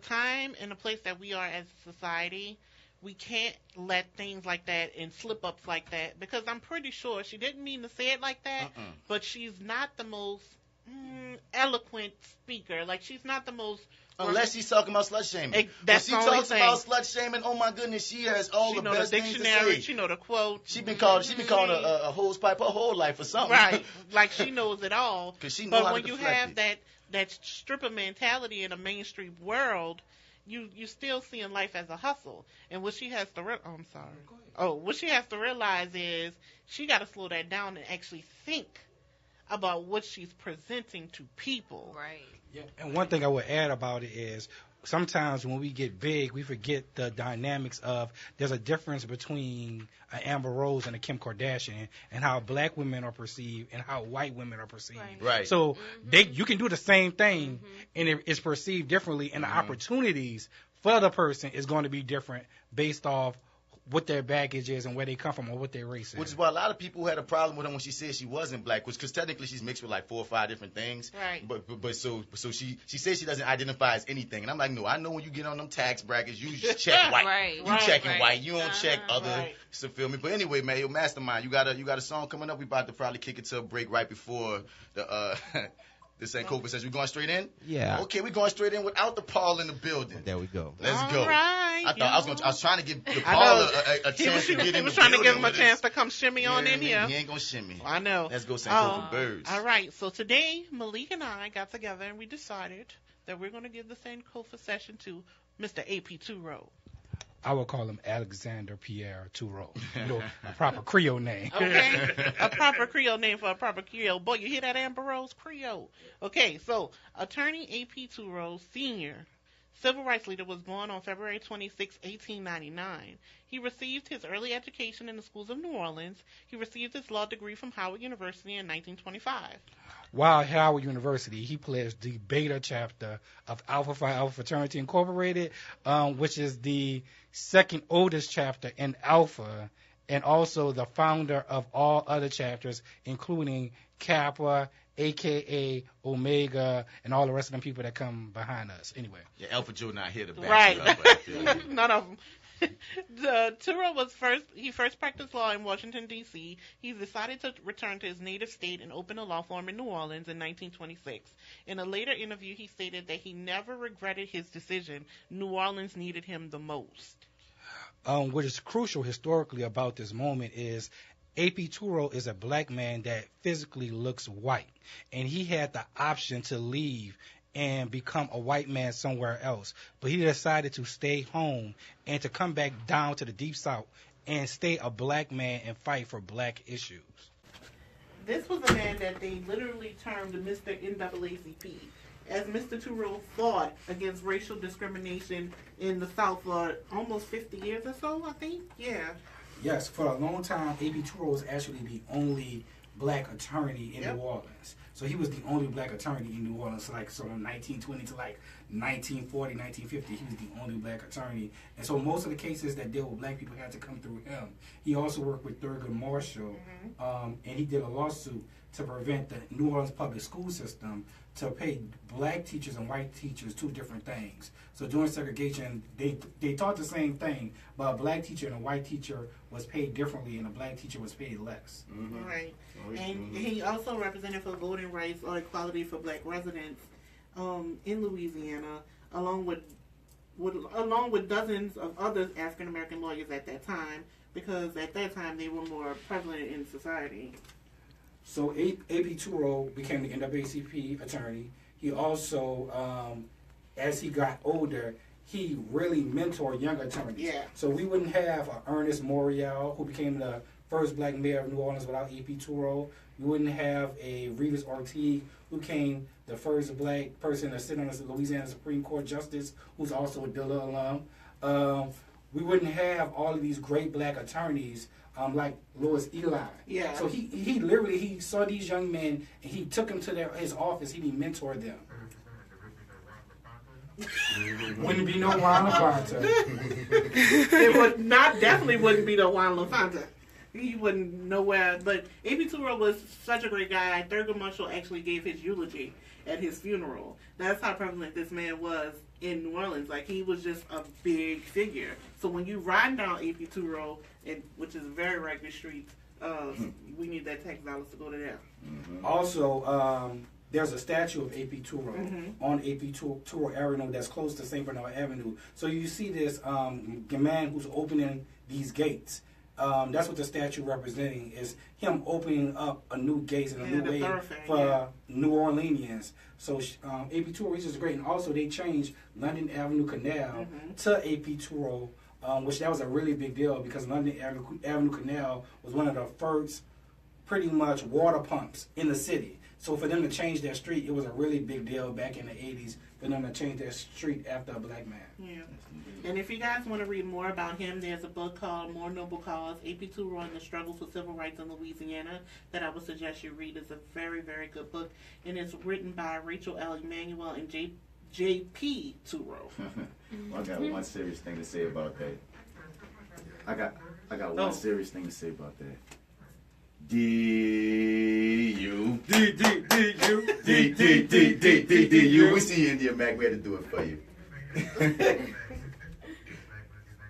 time and the place that we are as a society, we can't let things like that and slip-ups like that, because I'm pretty sure she didn't mean to say it like that, but she's not the most eloquent speaker. Like, she's not the most... Unless she's talking about slut shaming. When she talks about slut shaming, oh my goodness, she has all the best things to say. She know the quote. She been called a hose pipe her whole life or something. Right. Like, she knows it all. Because she knows how to deflect it. But when you have that stripper mentality in a mainstream world, you still seeing life as a hustle. And what she has to what she has to realize is she got to slow that down and actually think about what she's presenting to people. Right. Yeah. And one thing I would add about it is sometimes when we get big, we forget the dynamics of there's a difference between an Amber Rose and a Kim Kardashian and how black women are perceived and how white women are perceived. Right. So you can do the same thing and it's perceived differently, and the opportunities for the person is going to be different based off what their baggage is and where they come from or what their race is. Which is why a lot of people had a problem with her when she said she wasn't black, because technically she's mixed with like 4 or 5 different things. Right. But so she says she doesn't identify as anything, and I'm like, no, I know when you get on them tax brackets, you just check white. Right. You checking white. You don't check other. Right. So feel me. But anyway, man, yo, Mastermind, you got a song coming up. We about to probably kick it to a break right before the the Sankofa says we're going straight in. Yeah. Okay, we're going straight in without the Paul in the building. There we go. Let's go. Right, I was trying to give the Paul a chance to get in the building. He was trying to give him a chance to come shimmy on in here. He ain't gonna shimmy. I know. Let's go Sankofa birds. All right. So today, Malik and I got together and we decided that we're going to give the Sankofa session to Mr. AP2-Row. I would call him Alexander Pierre Tureau. You know, a proper Creole name. Okay. A proper Creole name for a proper Creole. Boy, you hear that, Amber Rose? Creole. Okay, so attorney AP2-Row Sr., civil rights leader, was born on February 26, 1899. He received his early education in the schools of New Orleans. He received his law degree from Howard University in 1925. While at Howard University, he pledged the beta chapter of Alpha Phi Alpha Fraternity Incorporated, which is the second oldest chapter in Alpha, and also the founder of all other chapters, including Kappa, AKA Omega, and all the rest of them people that come behind us. Anyway. Yeah, Alpha Joe not here to back right. it up. I feel. None of them. Tureau first practiced law in Washington, D.C. He decided to return to his native state and open a law firm in New Orleans in 1926. In a later interview, he stated that he never regretted his decision. New Orleans needed him the most. What is crucial historically about this moment is AP2-Row is a black man that physically looks white, and he had the option to leave and become a white man somewhere else. But he decided to stay home and to come back down to the Deep South and stay a black man and fight for black issues. This was a man that they literally termed Mr. NAACP. As Mr. Tureau fought against racial discrimination in the South for almost 50 years or so, I think. Yeah. Yes, for a long time, AP2-Row was actually the only black attorney in New Orleans. So he was the only black attorney in New Orleans, from 1920 to 1940, 1950. He was the only black attorney. And so most of the cases that deal with black people had to come through him. He also worked with Thurgood Marshall, and he did a lawsuit to prevent the New Orleans public school system to pay black teachers and white teachers two different things. So during segregation, they taught the same thing, but a black teacher and a white teacher was paid differently, and a black teacher was paid less. Right. And he also represented for voting rights or equality for black residents in Louisiana, along with dozens of other African American lawyers at that time, because at that time they were more prevalent in society. So AP2-Row became the NAACP attorney. He also, as he got older, he really mentored young attorneys. Yeah. So we wouldn't have Ernest Morial, who became the first black mayor of New Orleans, without AP2-Row. We wouldn't have a Revis Ortiz, who became the first black person to sit on the Louisiana Supreme Court justice, who's also a Dilla alum. We wouldn't have all of these great black attorneys like Louis Eli. Yeah. So he literally saw these young men and he took them to his office. He mentored them. Wouldn't be no Juan LaFonta. It definitely wouldn't be no Juan LaFonta. He wouldn't nowhere. But AP2-Row was such a great guy. Thurgood Marshall actually gave his eulogy at his funeral. That's how prevalent this man was in New Orleans. Like, he was just a big figure. So when you ride down AP2-Row, which is a very ragged street, we need that tax dollars to go to there. Also, there's a statue of AP2-Row on AP2-Row Avenue that's close to St. Bernard Avenue. So you see this man who's opening these gates. That's what the statue representing is him opening up a new gates and a new way for New Orleanians. So AP Tour is great, and also they changed London Avenue Canal to AP Tour, which that was a really big deal because London Avenue Canal was one of the first pretty much water pumps in the city. So for them to change their street, it was a really big deal back in the 80s for them to change their street after a black man. Yeah. And if you guys want to read more about him, there's a book called More Noble Cause, AP Tour and the Struggle for Civil Rights in Louisiana that I would suggest you read. It's a very, very good book. And it's written by Rachel L. Emanuel and J.P. Turo. Well, I got one serious thing to say about that. I got one serious thing to say about that. D-U. D-D-D-D-D-D-D-U. We see you, India Mac. We had to do it for you.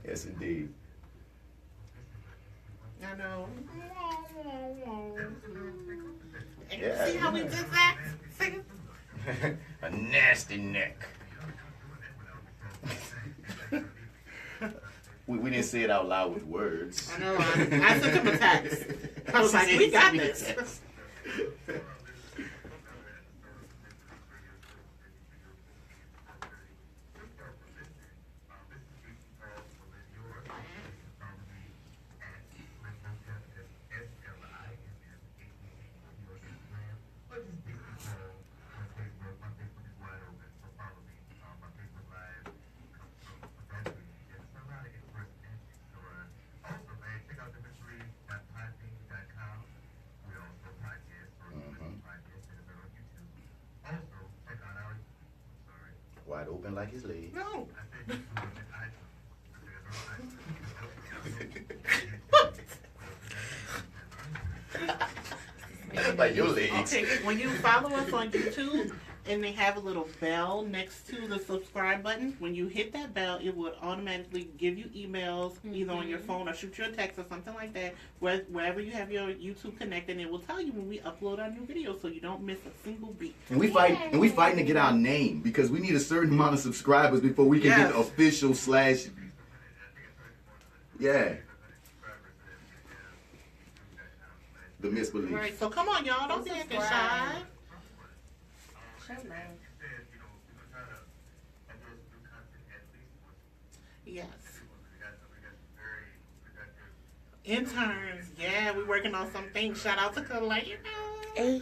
Yes, indeed. I know. Yeah. See how we did that? A nasty neck. We didn't say it out loud with words. I know. I sent him a text. I was like, we got this. Wide open like his legs. No. Like your legs. Okay, when you follow us on YouTube and they have a little bell next to the subscribe button, when you hit that bell, it will automatically give you emails either on your phone or shoot you a text or something like that. Wherever you have your YouTube connected, it will tell you when we upload our new videos so you don't miss a single beat. And we fighting to get our name because we need a certain amount of subscribers before we can get the official / TheMisbelief. Right, so come on, y'all. Don't be acting shy. Yes. Interns, yeah, we're working on some things. Shout out to Kalana. Hey.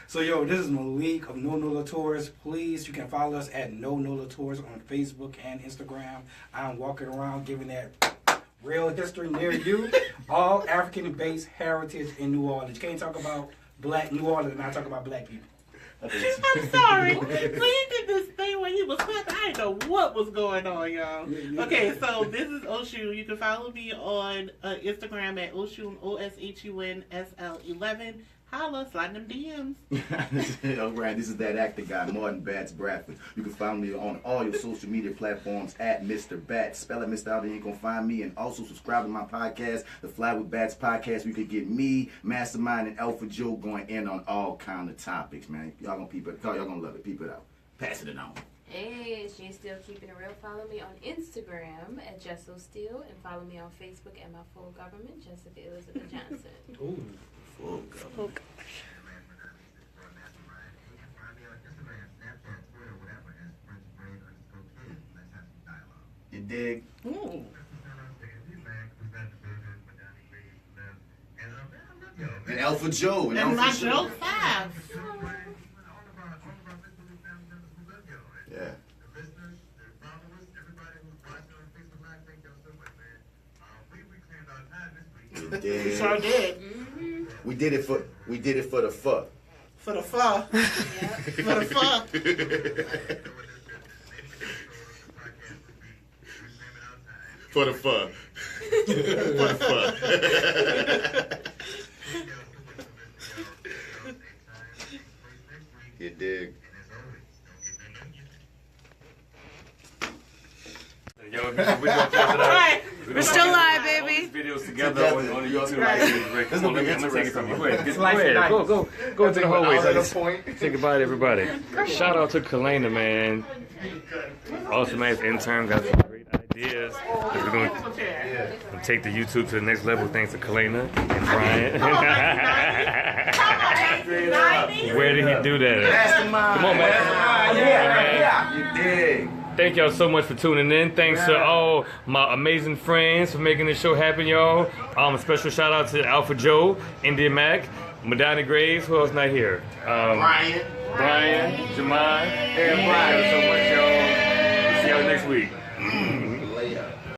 So yo, this is Malik of No Nola Tours. Please, you can follow us at No Nola Tours on Facebook and Instagram. I'm walking around giving that real history near you. All African-based heritage in New Orleans. You can't talk about black New Orleans and not talk about black people. I'm sorry. So you did this thing when he was clapping. I didn't know what was going on, y'all. Okay, so this is Oshun. You can follow me on Instagram at Oshun, OSHUNSL11. Holla, slide them DMs. All right, this is That Actor Guy, Martin Bats, Bradford. You can find me on all your social media platforms at Mr. Bats. Spell it Mr. Out there, you ain't gonna find me. And also subscribe to my podcast, the Fly with Bats podcast. You could get me, Mastermind, and Alpha Joe going in on all kind of topics, man. Y'all gonna peep it. Y'all gonna love it. Peep it out. Pass it on. Hey, she's still keeping it real. Follow me on Instagram at Jesso Steele and follow me on Facebook at my full government, Jessica Elizabeth Johnson. Ooh. Full government. You dig? Ooh. And Alpha Joe. And my Joe 5. Yeah. We did. Sure did. We did it for the fuck. For the fuck. For the fuck. For the fuck. For the fuck. You dig? Yo, we're still live, baby. Videos together on the YouTube. Right. This is gonna be interesting. Go ahead. Go into the hallway. Say goodbye to everybody. Shout out to Kalana, man. Awesome ass intern, got some great ideas. We're gonna take the YouTube to the next level thanks to Kalana and Brian. Where did he do that? Mastermind. Come on, man. Yeah. You dig. Thank y'all so much for tuning in. Thanks to all my amazing friends for making this show happen, y'all. A special shout out to Alpha Joe, India Mac, Madania Graves. Who else not here? Brian, Jamai, and Brian.